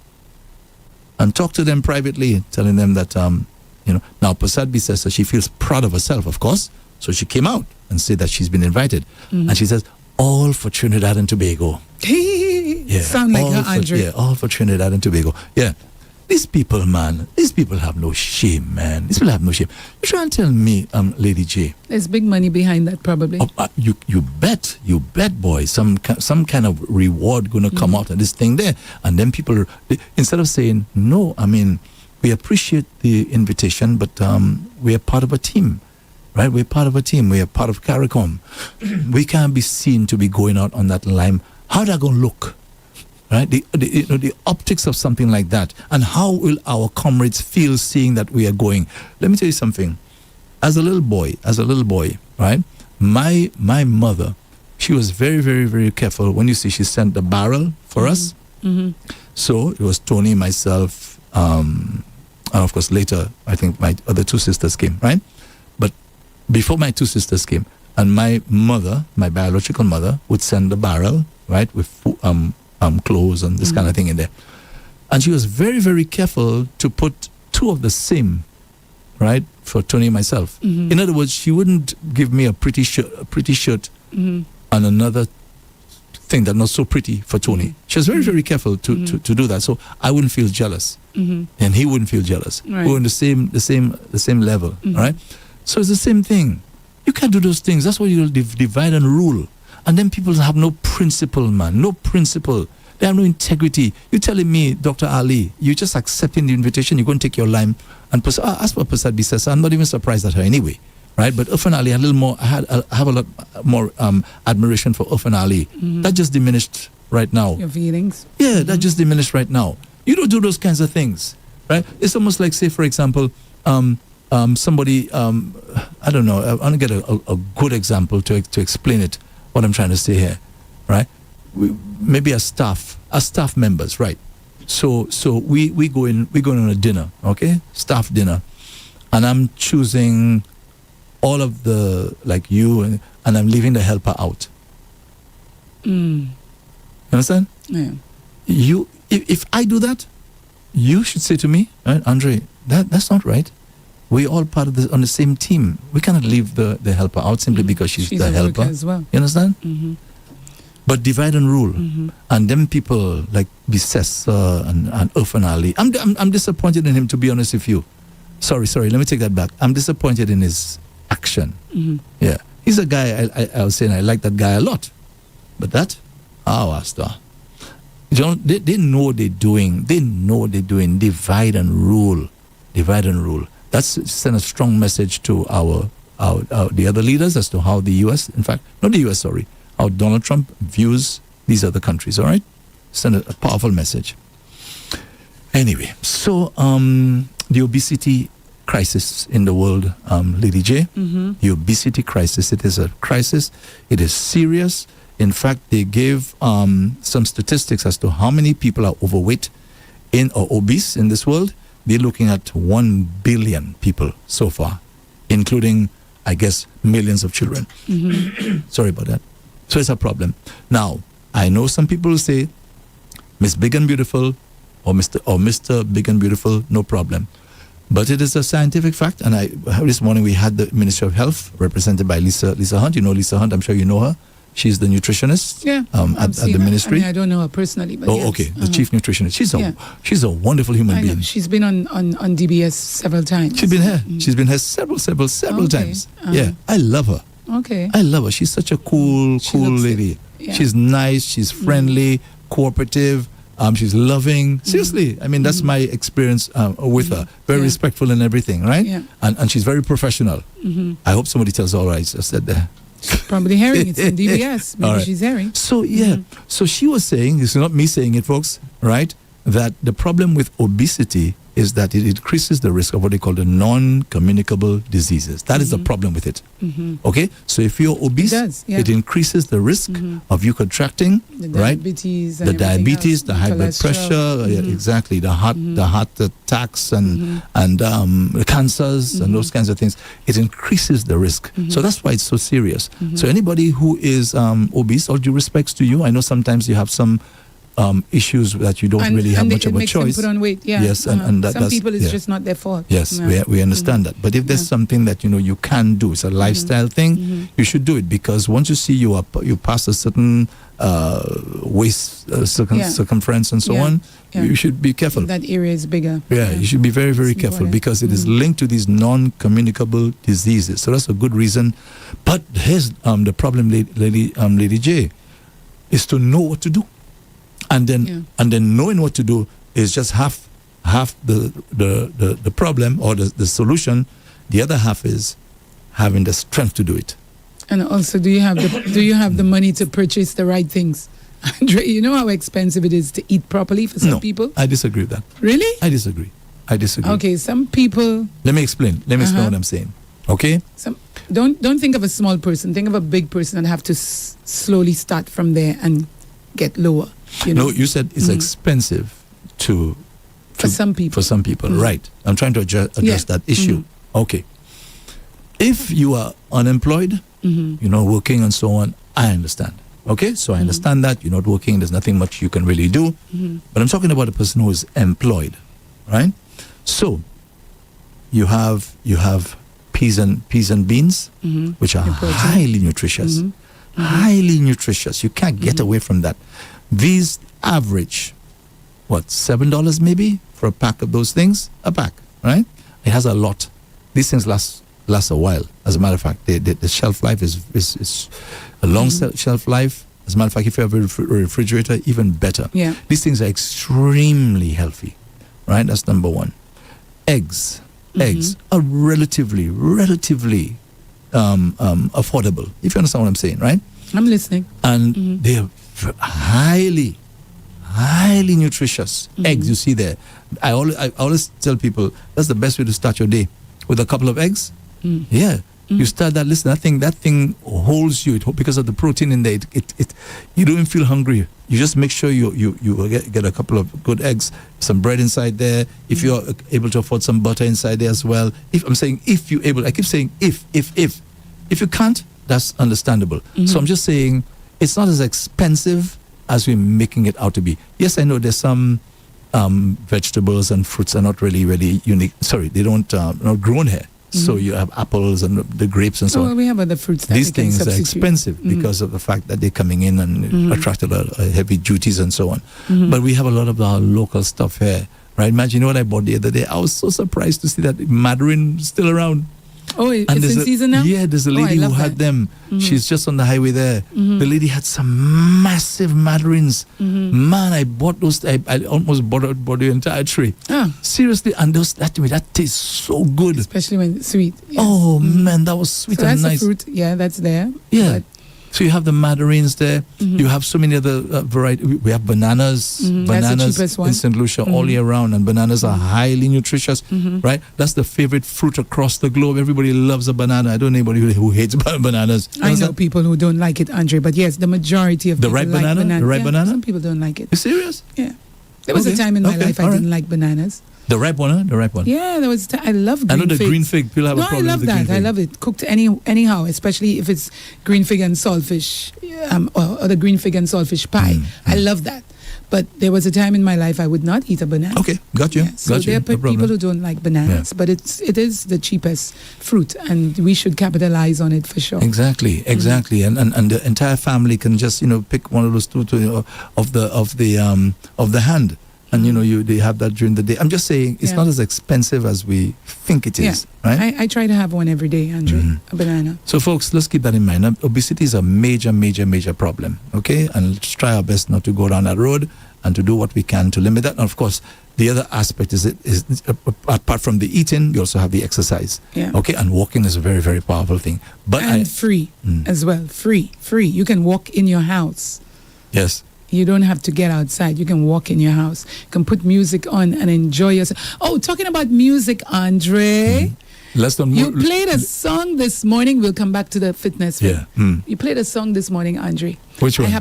and talked to them privately, telling them that, now Persad-Bissessar, she feels proud of herself, of course, so she came out and said that she's been invited. And she says, all for Trinidad and Tobago. Sound like her, Andre. All for Trinidad and Tobago. Yeah. These people, man, have no shame, man. These people have no shame. You try and tell me, Lady J. There's big money behind that, probably. You bet, boy. Some kind of reward going to come out of this thing there. And then people, instead of saying, no, I mean, we appreciate the invitation, but we are part of a team. Right, we're part of a team. We are part of CARICOM. We can't be seen to be going out on that line. How that going to look? Right, the optics of something like that, and how will our comrades feel seeing that we are going? Let me tell you something. As a little boy, right? My mother, she was very, very, very careful. When you see, she sent the barrel for us. So it was Tony, myself, and of course later I think my other two sisters came, right? But before my two sisters came, and my mother, my biological mother, would send the barrel, right, with clothes and this kind of thing in there. And she was very, very careful to put two of the same, right, for Tony and myself. In other words, she wouldn't give me a pretty shirt and another thing that's not so pretty for Tony. She was very, very careful to do that, so I wouldn't feel jealous, and he wouldn't feel jealous. Right. We're on the same level, right? So it's the same thing. You can't do those things. That's why you'll divide and rule. And then people have no principle, man. No principle. They have no integrity. You're telling me, Dr. Ali, you're just accepting the invitation. You're going to take your lime and as for Persad-Bissessar, I'm not even surprised at her anyway, right? But Irfan Ali had a little more. I have a lot more admiration for Irfan Ali. That just diminished right now. Your feelings? Yeah, that just diminished right now. You don't do those kinds of things, right? It's almost like, say, for example, somebody, I don't know, I want to get a good example to explain it, what I'm trying to say here, right? Maybe as staff members, right? So we go on a dinner, okay? Staff dinner. And I'm choosing all of the, like you, and I'm leaving the helper out. You understand? Yeah. If I do that, you should say to me, right, Andre, that's not right. We're all part of on the same team. We cannot leave the helper out simply because she's the helper as well. You understand? But divide and rule, and then people like Bissessar and Irfan Ali. I'm disappointed in him, to be honest with you. Sorry. Let me take that back. I'm disappointed in his action. Yeah. He's a guy, I was saying I like that guy a lot. But that, Asta. They know what they're doing. They know what they're doing. Divide and rule. That's send a strong message to our the other leaders as to how the U.S., in fact, not the U.S., sorry, how Donald Trump views these other countries, all right? Send a powerful message. Anyway, so the obesity crisis in the world, Lady J, the obesity crisis, it is a crisis. It is serious. In fact, they gave some statistics as to how many people are overweight or obese in this world. They're looking at 1 billion people so far, including, I guess, millions of children. Sorry about that. So it's a problem. Now, I know some people will say, Miss Big and Beautiful or Mr. Big and Beautiful, no problem. But it is a scientific fact. And this morning we had the Ministry of Health represented by Lisa Hunt. You know Lisa Hunt, I'm sure you know her. She's the nutritionist at the ministry. I mean, I don't know her personally, but yes. Okay, the chief nutritionist. She's a wonderful human being. She's been on DBS several times. She's been here. She's been here several times. Yeah, I love her. Okay. I love her. She's such a cool lady. Yeah. She's nice. She's friendly, cooperative. She's loving. Seriously, I mean, that's my experience with her. Very respectful and everything, right? Yeah. And she's very professional. I hope somebody tells her, all right, I said that. Probably hearing it's in DBS. Maybe she's hearing. So so she was saying, it's not me saying it, folks, right? That the problem with obesity is that it increases the risk of what they call the non-communicable diseases. That is the problem with it. Okay, so if you're obese, it increases the risk of you contracting the diabetes, the diabetes, the high blood pressure, exactly, the heart attacks and the cancers and those kinds of things. It increases the risk. So that's why it's so serious. So anybody who is obese, all due respects to you, I know sometimes you have some issues that you don't really have much of a choice. Them put on weight, Yes, and some people it's just not their fault. Yes, we understand that. But if there's something that you can do, it's a lifestyle thing, you should do it, because once you see you pass a certain waist circumference and so on, you should be careful. That area is bigger. Yeah, you should be very, very careful because it is linked to these non-communicable diseases. So that's a good reason. But here's the problem, Lady J, is to know what to do. And then knowing what to do is just half the problem or the solution. The other half is having the strength to do it. And also, do you have the money to purchase the right things? Andre, you know how expensive it is to eat properly for some people? I disagree with that. Really? I disagree. Okay, some people. Let me explain what I'm saying. Okay. Don't think of a small person. Think of a big person and have to slowly start from there and get lower. No, you said it's expensive for some people. Right. I'm trying to address that issue. Okay. If you are unemployed, working and so on, I understand. Okay, so I understand that you're not working. There's nothing much you can really do. But I'm talking about a person who is employed, right? So you have peas and beans, which are highly nutritious. Highly nutritious. You can't get away from that. These average, $7 maybe for a pack of those things? A pack, right? It has a lot. These things last a while. As a matter of fact, the shelf life is a long shelf life. As a matter of fact, if you have a refrigerator, even better. Yeah. These things are extremely healthy, right? That's number one. Eggs are relatively affordable, if you understand what I'm saying, right? I'm listening. And they are highly nutritious. Eggs, you see there. I always tell people that's the best way to start your day, with a couple of eggs. Yeah. You start that. Listen, that thing holds you because of the protein in there. You don't even feel hungry. You just make sure you get a couple of good eggs, some bread inside there. If you're able to afford some butter inside there as well. If you're able, I keep saying if you can't, that's understandable. So I'm just saying it's not as expensive as we're making it out to be. Yes, I know there's some vegetables and fruits are not really unique. Sorry, they not grown here. So you have apples and the grapes and so on. Well, we have other fruits that these we can things substitute. are expensive because of the fact that they're coming in and attract a lot of heavy duties and so on. But we have a lot of our local stuff here. right? Imagine what I bought the other day. I was so surprised to see that mandarin still around. Oh, it's in season now? Yeah, there's a lady who had them. She's just on the highway there. The lady had some massive mandarins. Man, I bought those. I almost bought the entire tray. Seriously, and that tastes so good. Especially when it's sweet. Yes. Oh, man, that was sweet so and that's nice. the fruit. Yeah, that's there. Yeah. But so you have the mandarins there. You have so many other varieties. We have bananas. That's the Bananas cheapest one. in St. Lucia all year round. And bananas are highly nutritious, right? That's the favorite fruit across the globe. Everybody loves a banana. I don't know anybody who hates bananas. I know people who don't like it, Andre. But yes, the majority of the people ripe like banana? The ripe yeah, banana? Some people don't like it. You serious? Yeah. There was a time in my life I didn't like bananas. The ripe one, huh? The ripe one. Yeah, there was. I love green I know the figs. green fig. People have a problem I love with the that. green I fig. love it. Cooked anyhow, especially if it's green fig and saltfish, or the green fig and saltfish pie. I love that. But there was a time in my life I would not eat a banana. Okay, got you. Yeah, so there are people who don't like bananas, but it is the cheapest fruit, and we should capitalize on it for sure. Exactly. And the entire family can just pick one of those two of the hand. And they have that during the day. I'm just saying it's not as expensive as we think it is, right? I try to have one every day, Andre, a banana. So folks, let's keep that in mind. Obesity is a major, major, major problem, okay? And let's try our best not to go down that road and to do what we can to limit that. And of course, the other aspect is apart from the eating, you also have the exercise, okay? And walking is a very, very powerful thing. But free as well, free. You can walk in your house. Yes. You don't have to get outside. You can walk in your house. You can put music on and enjoy yourself. Oh, talking about music, Andre. You played a song this morning. We'll come back to the fitness. Yeah. You played a song this morning, Andre. Which one?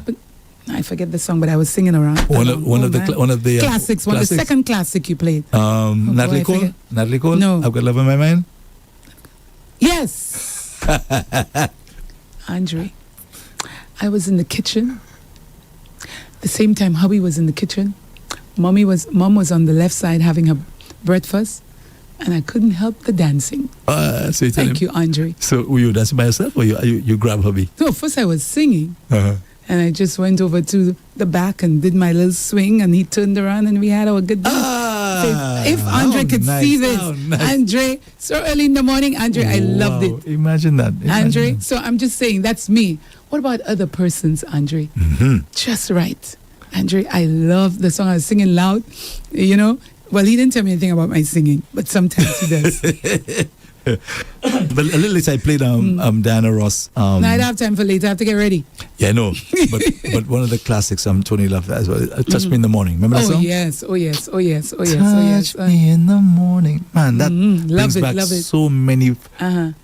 I forget the song, but I was singing around. One of the classics. The second classic you played. Natalie Cole. Natalie Cole. No. I've Got Love in My Mind. Yes. Andre, I was in the kitchen. The same time hubby was in the kitchen. Mom was on the left side having her breakfast, and I couldn't help the dancing. So Thank you, Andre. So were you dancing by yourself, or you grab hubby? No, first I was singing, and I just went over to the back and did my little swing, and he turned around and we had our good dance. If Andre could see this, Andre, so early in the morning, Andre, I loved it. Imagine that. Andre, so I'm just saying, that's me. What about other persons, Andre? Just right. Andre, I love the song. I was singing loud, Well, he didn't tell me anything about my singing, but sometimes he does. But a little later I played Diana Ross. No, I don't have time for later. I have to get ready. Yeah, I know. but one of the classics, Tony loved that as well. Touch Me in the Morning. Remember that song? Oh yes. Touch me in the morning. Man, that brings back so many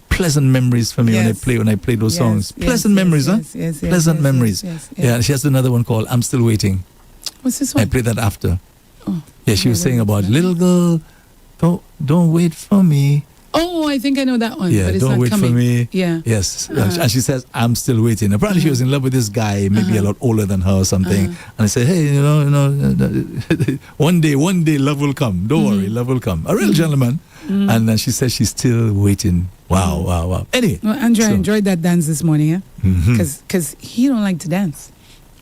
pleasant memories for me when I play those songs. Pleasant memories, huh? Yes, pleasant memories. Yes. Yeah, she has another one called I'm Still Waiting. What's this one? I played that after. Oh, yeah, she was saying about little girl, don't wait for me. Oh, I think I know that one. Yeah, but it's don't not wait coming. for me. Yeah. Yes. And she says, I'm still waiting. Apparently she was in love with this guy, maybe a lot older than her or something. And I said, hey, one day love will come. Don't worry, love will come. A real gentleman. And then she says she's still waiting. Wow. Anyway. Well, Andre, I enjoyed that dance this morning, yeah? Because he don't like to dance.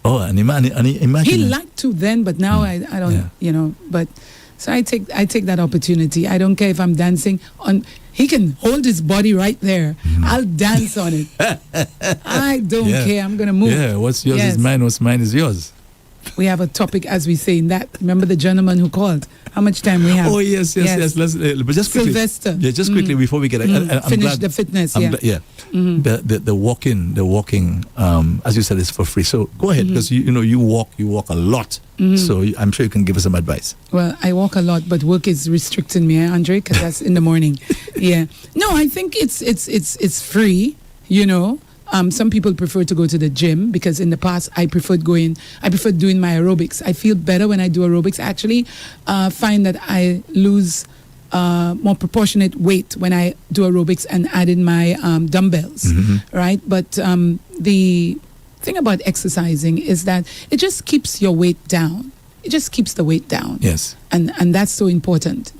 Oh, and imagine. He liked to then, but now I don't, but so I take that opportunity. I don't care if I'm dancing on. He can hold his body right there. I'll dance on it. I don't care. I'm going to move. Yeah, what's yours is mine. What's mine is yours. We have a topic, as we say in that. Remember the gentleman who called? How much time we have? Oh, yes. Let's, but just quickly. Sylvester. Yeah, just quickly before we get it. I'm finish glad, the fitness, The walking, as you said, is for free. So go ahead, because you walk a lot. So I'm sure you can give us some advice. Well, I walk a lot, but work is restricting me, Andre, because that's in the morning. Yeah. No, I think it's free, Some people prefer to go to the gym because in the past I preferred doing my aerobics. I feel better when I do aerobics. I actually find that I lose more proportionate weight when I do aerobics and add in my dumbbells, right? But the thing about exercising is that it just keeps your weight down. It just keeps the weight down. Yes. And that's so important,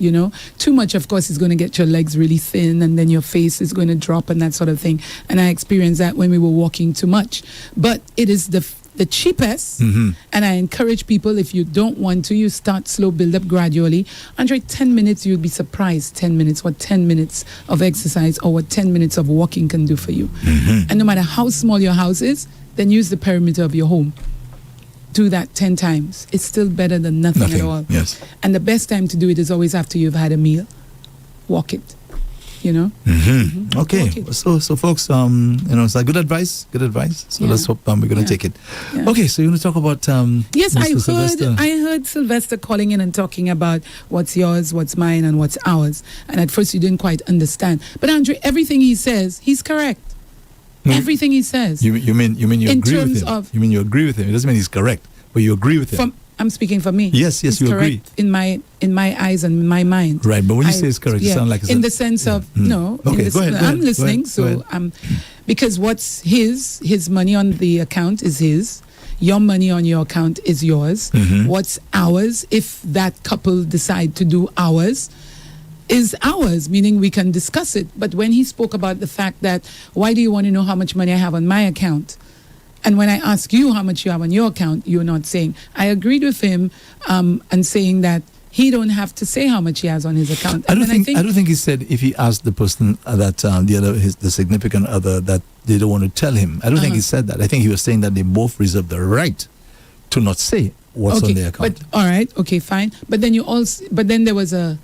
Too much, of course, is going to get your legs really thin and then your face is going to drop and that sort of thing. And I experienced that when we were walking too much. But it is the cheapest. Mm-hmm. And I encourage people, if you don't want to, you start slow, build up gradually. Andre, 10 minutes, you'd be surprised. 10 minutes, what 10 minutes of exercise or what 10 minutes of walking can do for you. Mm-hmm. And no matter how small your house is, then use the perimeter of your home. Do that 10 times. It's still better than nothing at all. Yes. And the best time to do it is always after you've had a meal. Walk it. You know? Mm-hmm. Okay. Walk it. So folks, it's like good advice. So Yeah. let's hope we're going to take it. Yeah. Okay, so you want to talk about Yes, Mr. Sylvester? I heard Sylvester calling in and talking about what's yours, what's mine, and what's ours. And at first you didn't quite understand. But Andre, everything he says, he's correct. No, Everything he says. You mean you In agree with terms him? of- You mean you agree with him? It doesn't mean he's correct, but you agree with him. I'm speaking for me. Yes, He's you correct agree. in my eyes and in my mind. Right, but when you say it's correct, it sounds like it's in the sense of no. Okay, in the, go ahead, I'm listening. go ahead. Because what's his money on the account is his. Your money on your account is yours. Mm-hmm. What's ours, if that couple decide to do ours, is ours, meaning we can discuss it. But when he spoke about the fact that, why do you want to know how much money I have on my account? And when I ask you how much you have on your account, you're not saying. I agreed with him and saying that he don't have to say how much he has on his account. I don't think he said if he asked the person that the significant other that they don't want to tell him. I don't think he said that. I think he was saying that they both reserve the right to not say what's on their account. But all right, okay, fine. But then there was the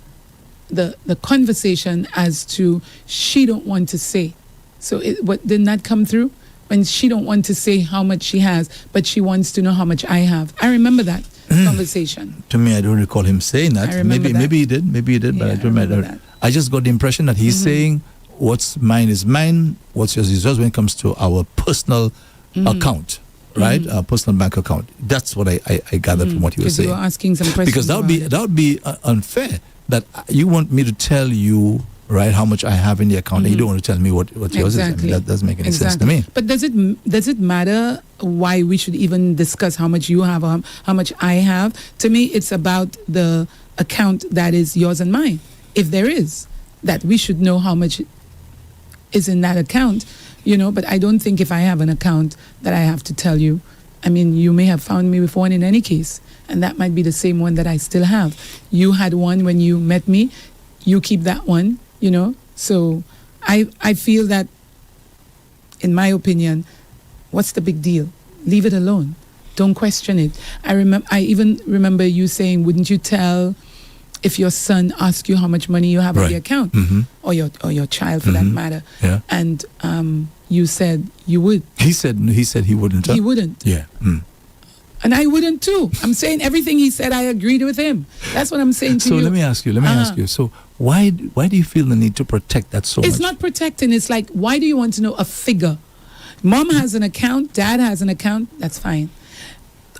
conversation as to she don't want to say. So what didn't that come through? When she don't want to say how much she has, but she wants to know how much I have. I remember that conversation. To me, I don't recall him saying that. I remember that. Maybe he did, but I don't remember. that. I just got the impression that he's saying what's mine is mine, what's yours is yours when it comes to our personal account, right? Our personal bank account. That's what I gathered from what he was Because you saying. were asking some questions. Because that would be unfair. That you want me to tell you, right, how much I have in the account, and you don't want to tell me what yours is. I mean, that doesn't make any sense to me. But does it matter why we should even discuss how much you have or how much I have? To me, it's about the account that is yours and mine. If there is, that we should know how much is in that account, but I don't think if I have an account that I have to tell you. I mean, you may have found me with one in any case, and that might be the same one that I still have. You had one when you met me. You keep that one, So I feel that, in my opinion, what's the big deal? Leave it alone. Don't question it. I even remember you saying, wouldn't you tell if your son asked you how much money you have on the account, or your child for that matter? Yeah. And you said you would. He said he wouldn't. He wouldn't. Yeah. And I wouldn't too. I'm saying everything he said, I agreed with him. That's what I'm saying to you. So let me ask you. So why do you feel the need to protect that so much? It's not protecting. It's like, why do you want to know a figure? Mom has an account. Dad has an account. That's fine.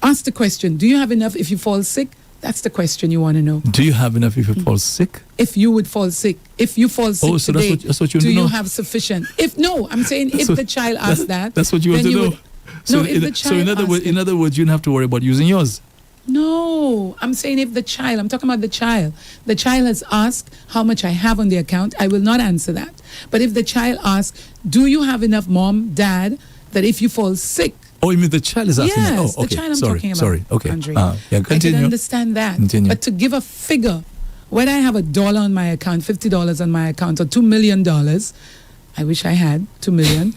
Ask the question, do you have enough if you fall sick? That's the question you want to know. Do you have enough if you fall sick? If you would fall sick. If you fall sick so today, that's what you do want to you know? have sufficient? I'm saying if the child asks that. That's what you want then to know. In other words, you don't have to worry about using yours. No, I'm saying I'm talking about the child. The child has asked how much I have on the account. I will not answer that. But if the child asks, do you have enough, mom, dad, that if you fall sick? Oh, you mean the child is asking? Yes, oh, okay. the child I'm talking about. Sorry, okay. Andre. Continue. I can understand that. Continue. But to give a figure, whether I have $1 on my account, $50 on my account, or $2 million, I wish I had $2 million.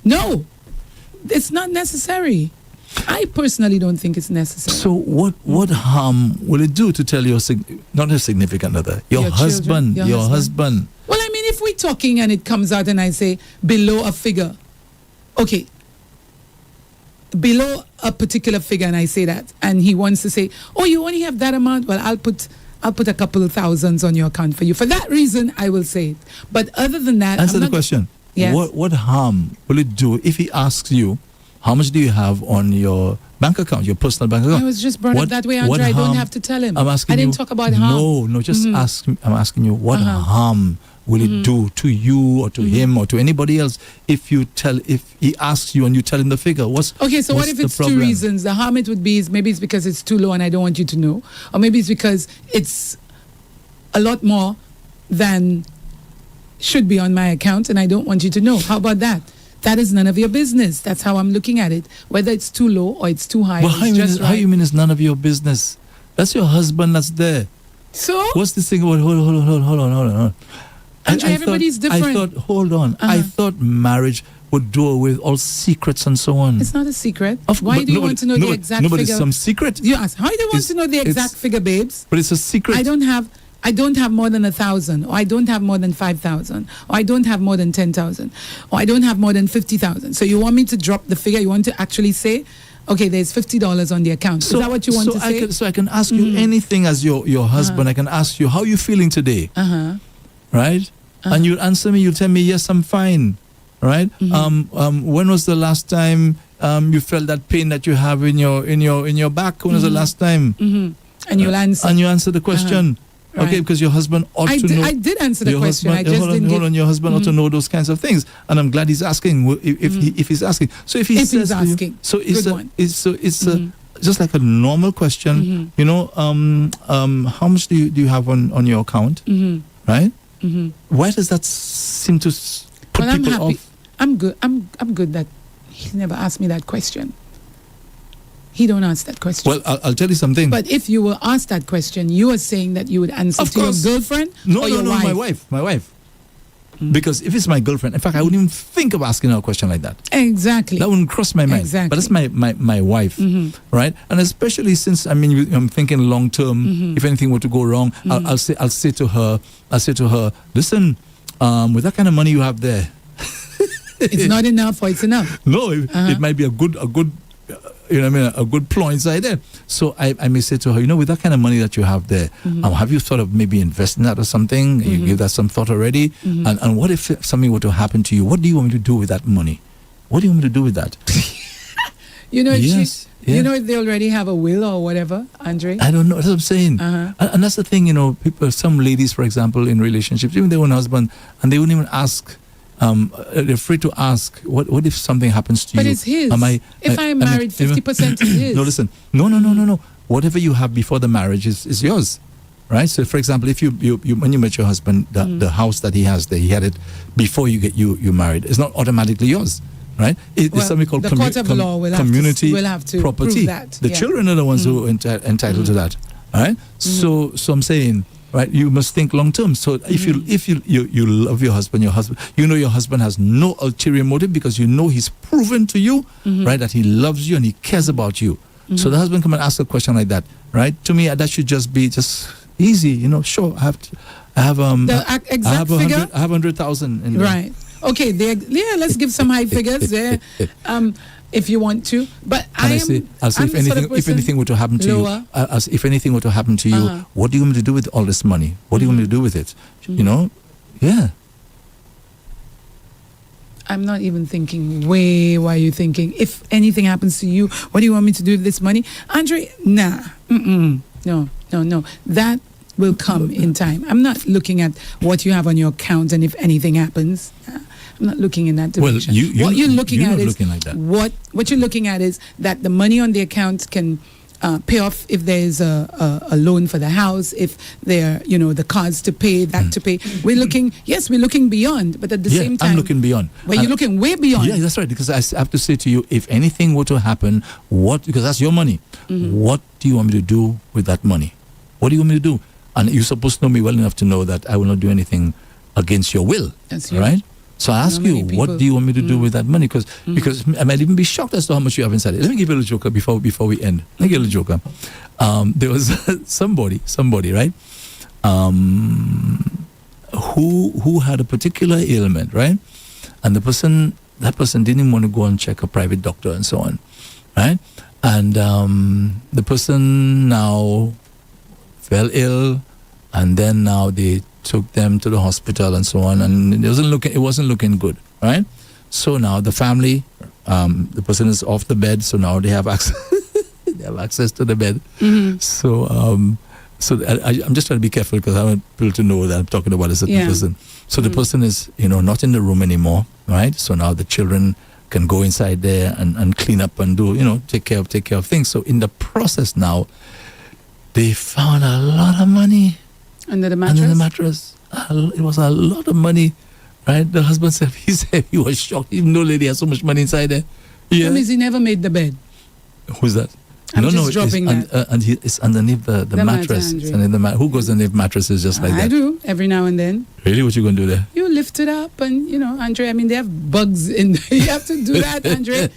No, it's not necessary. I personally don't think it's necessary. So what harm will it do to tell your not a significant other, your husband, children, your husband? Well, I mean, if we're talking and it comes out and I say below a figure, okay, below a particular figure, and I say that, and he wants to say, oh, you only have that amount? Well, I'll put a couple of thousands on your account for you. For that reason, I will say it. But other than that, answer the question. Yes. What harm will it do if he asks you, how much do you have on your bank account, your personal bank account? I was just brought up that way, Andre. I don't have to tell him. I'm asking I didn't talk about harm. No, just ask. I'm asking you, what harm will it do to you or to him or to anybody else if he asks you and you tell him the figure? Okay, so what if it's two reasons? The harm it would be is maybe it's because it's too low and I don't want you to know, or maybe it's because it's a lot more than should be on my account and I don't want you to know. How about that? that is none of your business. That's how I'm looking at it. Whether it's too low or it's too high. Well, It's just how right. you mean it's none of your business? That's your husband that's there. So What's this thing about? Hold on. Andrew, everybody's different. I thought, hold on. I thought marriage would do away with all secrets and so on. it's not a secret. Why do you want to know the exact but figure? it's some secret. You ask, how do you want to know the exact figure, babes? But it's a secret. I don't have more than 1,000, or I don't have more than 5,000, or I don't have more than 10,000, or I don't have more than 50,000. So you want me to drop the figure? You want to actually say, okay, there's $50 on the account. Is that what you want to say? So I can ask you anything as your husband. I can ask you, how are you feeling today? Right? And you answer me, you tell me, yes, I'm fine. Right? When was the last time you felt that pain that you have in your back? When was the last time? And you'll answer. And you answer the question. Right. Okay, because your husband ought to know. I did answer the your question. husband- I just hold on, didn't hold give- on. Your husband ought to know those kinds of things, and I'm glad he's asking. If he's asking, so if he If says he's to you- asking. so it's Good a, one. it's a just like a normal question. You know, how much do you have on your account? Right? Why does that seem to put Well, I'm people happy. off? I'm good. I'm good that he never asked me that question. He don't ask that question. Well, I'll tell you something. But if you were asked that question, you were saying that you would answer Of to course. your girlfriend No, or your wife. my wife. Because if it's my girlfriend, in fact, I wouldn't even think of asking her a question like that. Exactly. That wouldn't cross my mind. Exactly. But that's my wife, right? And especially since I'm thinking long term. If anything were to go wrong, I'll say to her, listen, with that kind of money you have there, It's not enough or it's enough. no, it might be a good. You know what I mean? A good ploy inside there. So I may say to her, with that kind of money that you have there, have you thought of maybe investing that or something? You give that some thought already? And what if something were to happen to you? What do you want me to do with that money? What do you want me to do with that? Yes, You know if they already have a will or whatever, Andre? I don't know. That's what I'm saying. And that's the thing, people, some ladies, for example, in relationships, even their own husband, and they wouldn't even ask. They're afraid to ask, what if something happens to you? But it's his. If I'm married, 50% is his. No, listen. No. Whatever you have before the marriage is yours, right? So, for example, if you when you met your husband, the house that he has there, he had it before you married. It's not automatically yours, right? It's something called the court of law will community have to property. prove that. The children are the ones who are entitled to that, all right? So I'm saying. Right, you must think long term. So if you love your husband, your husband has no ulterior motive because he's proven to you, right, that he loves you and he cares about you. So the husband come and ask a question like that, right? To me, that should just be easy. Sure, I have the exact figure. I have 100,000 in there. Right. Okay. Let's give some high figures there. If you want to, but I'll say if anything were to happen to lower. you, if anything were to happen to you, what do you want me to do with all this money? What do you want me to do with it? Yeah. I'm not even thinking way. Why are you thinking? If anything happens to you, what do you want me to do with this money, Andre? Nah. No. That will come in time. I'm not looking at what you have on your account and if anything happens. I'm not looking in that direction. Well, what you're looking at is looking like that. What you're looking at is that the money on the account can pay off if there's a loan for the house, if there are, the cards to pay, to pay. We're looking beyond, but at the same time, I'm looking beyond. Well, you're looking way beyond. Yeah, that's right. Because I have to say to you, if anything were to happen, because that's your money, what do you want me to do with that money? What do you want me to do? And you're supposed to know me well enough to know that I will not do anything against your will. That's right? So I ask you, what do you want me to do with that money? Because I might even be shocked as to how much you have inside it. Let me give you a little joker before we end. Let me give you a little joker. There was somebody, right? Who had a particular ailment, right? And that person didn't even want to go and check a private doctor and so on, right? And the person now fell ill, and then now they took them to the hospital and so on, and it wasn't looking good, right? So now the family, the person is off the bed, so now they have access. They have access to the bed. So I'm just trying to be careful because I want people to know that I'm talking about a certain person. So the person is, not in the room anymore, right? So now the children can go inside there and clean up and do, take care of things. So in the process now, they found a lot of money under the mattress. It was a lot of money, Right? The husband said he was shocked. Even though lady has so much money inside there. Yeah. That means he never made the bed. Who's that? I'm just dropping that. And it's underneath the mattress. It's underneath who goes underneath mattresses just like that? I do, every now and then. Really? What you going to do there? You lift it up and, Andre, I mean, they have bugs in there. You have to do that, Andre.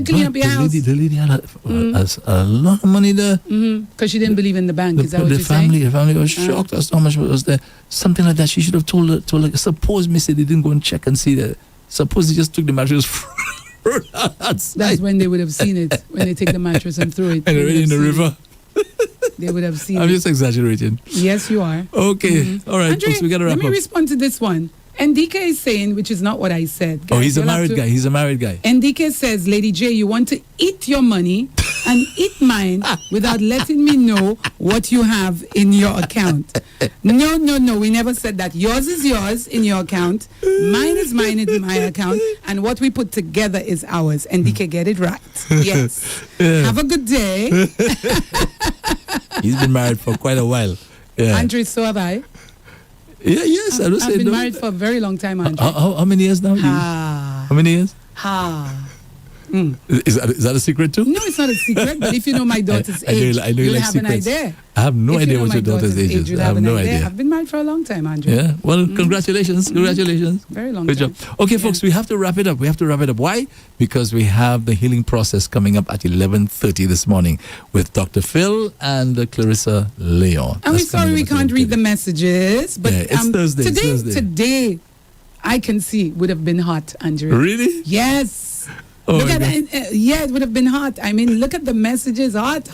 Clean up your house. The lady had a lot of money there. Because she didn't believe in the bank. Is that what you're saying? The family was shocked as to how much was there. Something like that. She should have told her, suppose me said they didn't go and check and see that. Suppose they just took the mattress. That's when they would have seen it, when they take the mattress and throw it. And already in the river. They would have seen it. I'm just exaggerating. Yes, you are. Okay. All right, Andre, folks, we got to wrap up. Let me respond to this one. NDK is saying, which is not what I said. Guys, he's a married guy. He's a married guy. NDK says, Lady J, you want to eat your money and eat mine without letting me know what you have in your account. No. We never said that. Yours is yours in your account. Mine is mine in my account. And what we put together is ours. NDK, get it right. Yes. Yeah. Have a good day. He's been married for quite a while. Yeah. Andre, so have I. Yeah, yes. I've been married for a very long time, Andre. How many years now? How many years? Is that a secret too? No, it's not a secret. But if you know my daughter's age, you'll have an idea. I have no idea what your daughter's age is. I have no idea. I've been married for a long time, Andre. Yeah. Well, congratulations. Congratulations. Very long Good time. job. Okay, folks, we have to wrap it up. Why? Because we have the healing process coming up at 11:30 this morning with Dr. Phil and Clarissa Leon. And we're sorry we can't read the messages, but it's Thursday. Today, I can see would have been hot, Andre. Really? Yes. Oh, look at it would have been hot. I mean, look at the messages. Hot.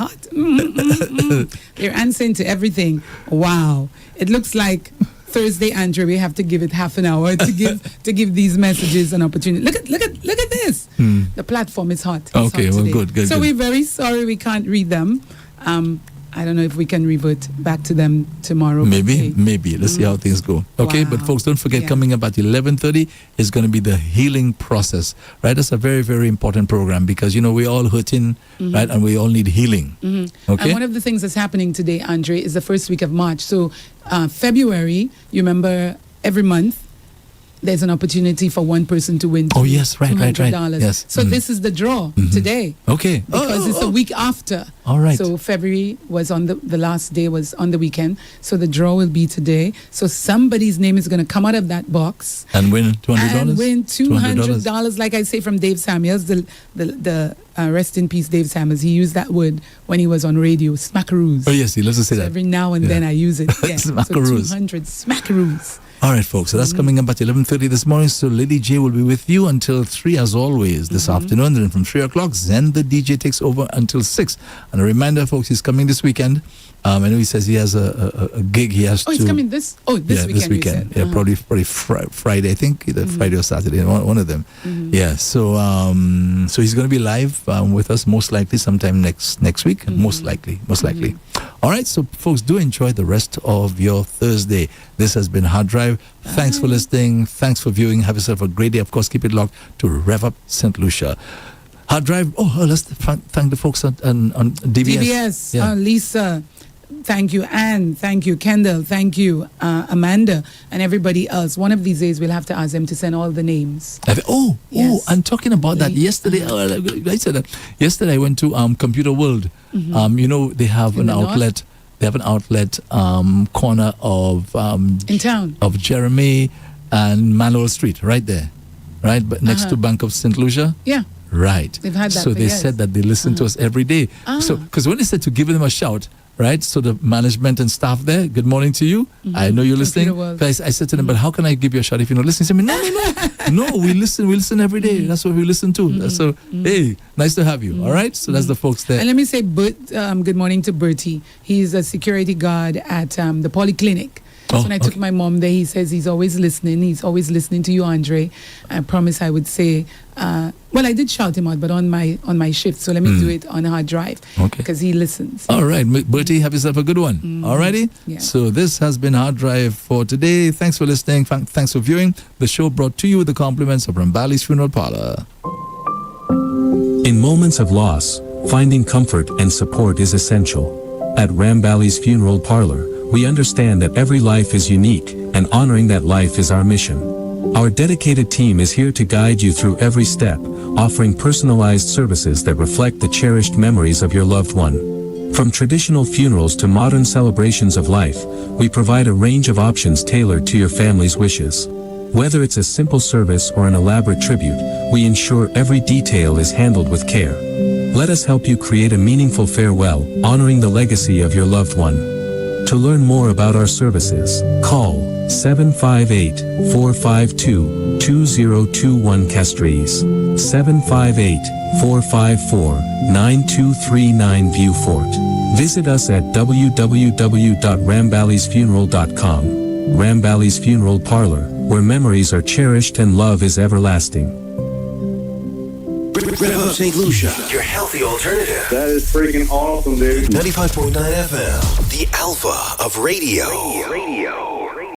They're answering to everything. Wow. It looks like Thursday, Andrew, we have to give it half an hour to give these messages an opportunity. Look at this. The platform is hot. It's okay, hot well, today. good. So we're very sorry we can't read them. I don't know if we can revert back to them tomorrow. Maybe. Let's see how things go. Okay, but folks, don't forget, coming up at 11:30 is going to be the healing process, right? That's a very, very important program because, we're all hurting, right? And we all need healing. Okay? And one of the things that's happening today, Andre, is the first week of March. So February, you remember every month, there's an opportunity for one person to win. Yes, right. Yes. So this is the draw today. Okay. Because it's the week after. All right. So February was on the last day was on the weekend. So the draw will be today. So somebody's name is going to come out of that box and win $200. And win $200. Like I say, from Dave Samuels, the rest in peace, Dave Samuels. He used that word when he was on radio, smackaroos. Oh yes, he loves to say that. Every now and then I use it. Yeah. Smackaroos. So 200 smackaroos. All right, folks. So that's coming up at 11:30 this morning. So Lady J will be with you until 3 as always this afternoon. Then from 3 o'clock, Zen the DJ takes over until 6. And a reminder, folks, he's coming this weekend. I know he says he has a gig he has to... he's coming this weekend. This weekend. Yeah, probably Friday, I think, either Friday or Saturday, one of them. Yeah, so he's going to be live with us most likely sometime next week. Most likely. All right, so folks, do enjoy the rest of your Thursday. This has been Harddrive. Thanks for listening. Thanks for viewing. Have yourself a great day. Of course, keep it locked to REV-UP St. Lucia. Harddrive. Let's thank the folks on DBS. DBS. Yeah. Lisa. Thank you, Anne. Thank you, Kendall. Thank you, Amanda, and everybody else. One of these days, we'll have to ask them to send all the names. Yes. I'm talking about that yesterday. I said that yesterday. I went to Computer World. They have an outlet. They have an outlet corner of in town of Jeremy and Manuel Street, right there, right, but next to Bank of St. Lucia. Yeah. Right. They've had that. So they said that they listen to us every day. So because when they said to give them a shout. Right, so the management and staff there, good morning to you. I know you're listening. I said to them, but how can I give you a shout if you're not listening? They said, no, we listen every day. That's what we listen to. So, hey, nice to have you. All right, so that's the folks there. And let me say good morning to Bertie. He's a security guard at the polyclinic. So when I took my mom there, he says he's always listening. He's always listening to you, Andre. I promise I would say, I did shout him out, but on my shift. So let me do it on Harddrive because he listens. All right, Bertie, have yourself a good one. All righty? Yeah. So this has been Harddrive for today. Thanks for listening. Thanks for viewing. The show brought to you with the compliments of Rambali's Funeral Parlor. In moments of loss, finding comfort and support is essential. At Rambali's Funeral Parlor, we understand that every life is unique, and honoring that life is our mission. Our dedicated team is here to guide you through every step, offering personalized services that reflect the cherished memories of your loved one. From traditional funerals to modern celebrations of life, we provide a range of options tailored to your family's wishes. Whether it's a simple service or an elaborate tribute, we ensure every detail is handled with care. Let us help you create a meaningful farewell, honoring the legacy of your loved one. To learn more about our services, call 758-452-2021 Castries, 758-454-9239 Viewfort. Visit us at www.rambalisfuneral.com. Rambali's Funeral Parlor, where memories are cherished and love is everlasting. REV-UP St. Lucia, your healthy alternative. That is freaking awesome, dude. 95.9 FM, the alpha of radio.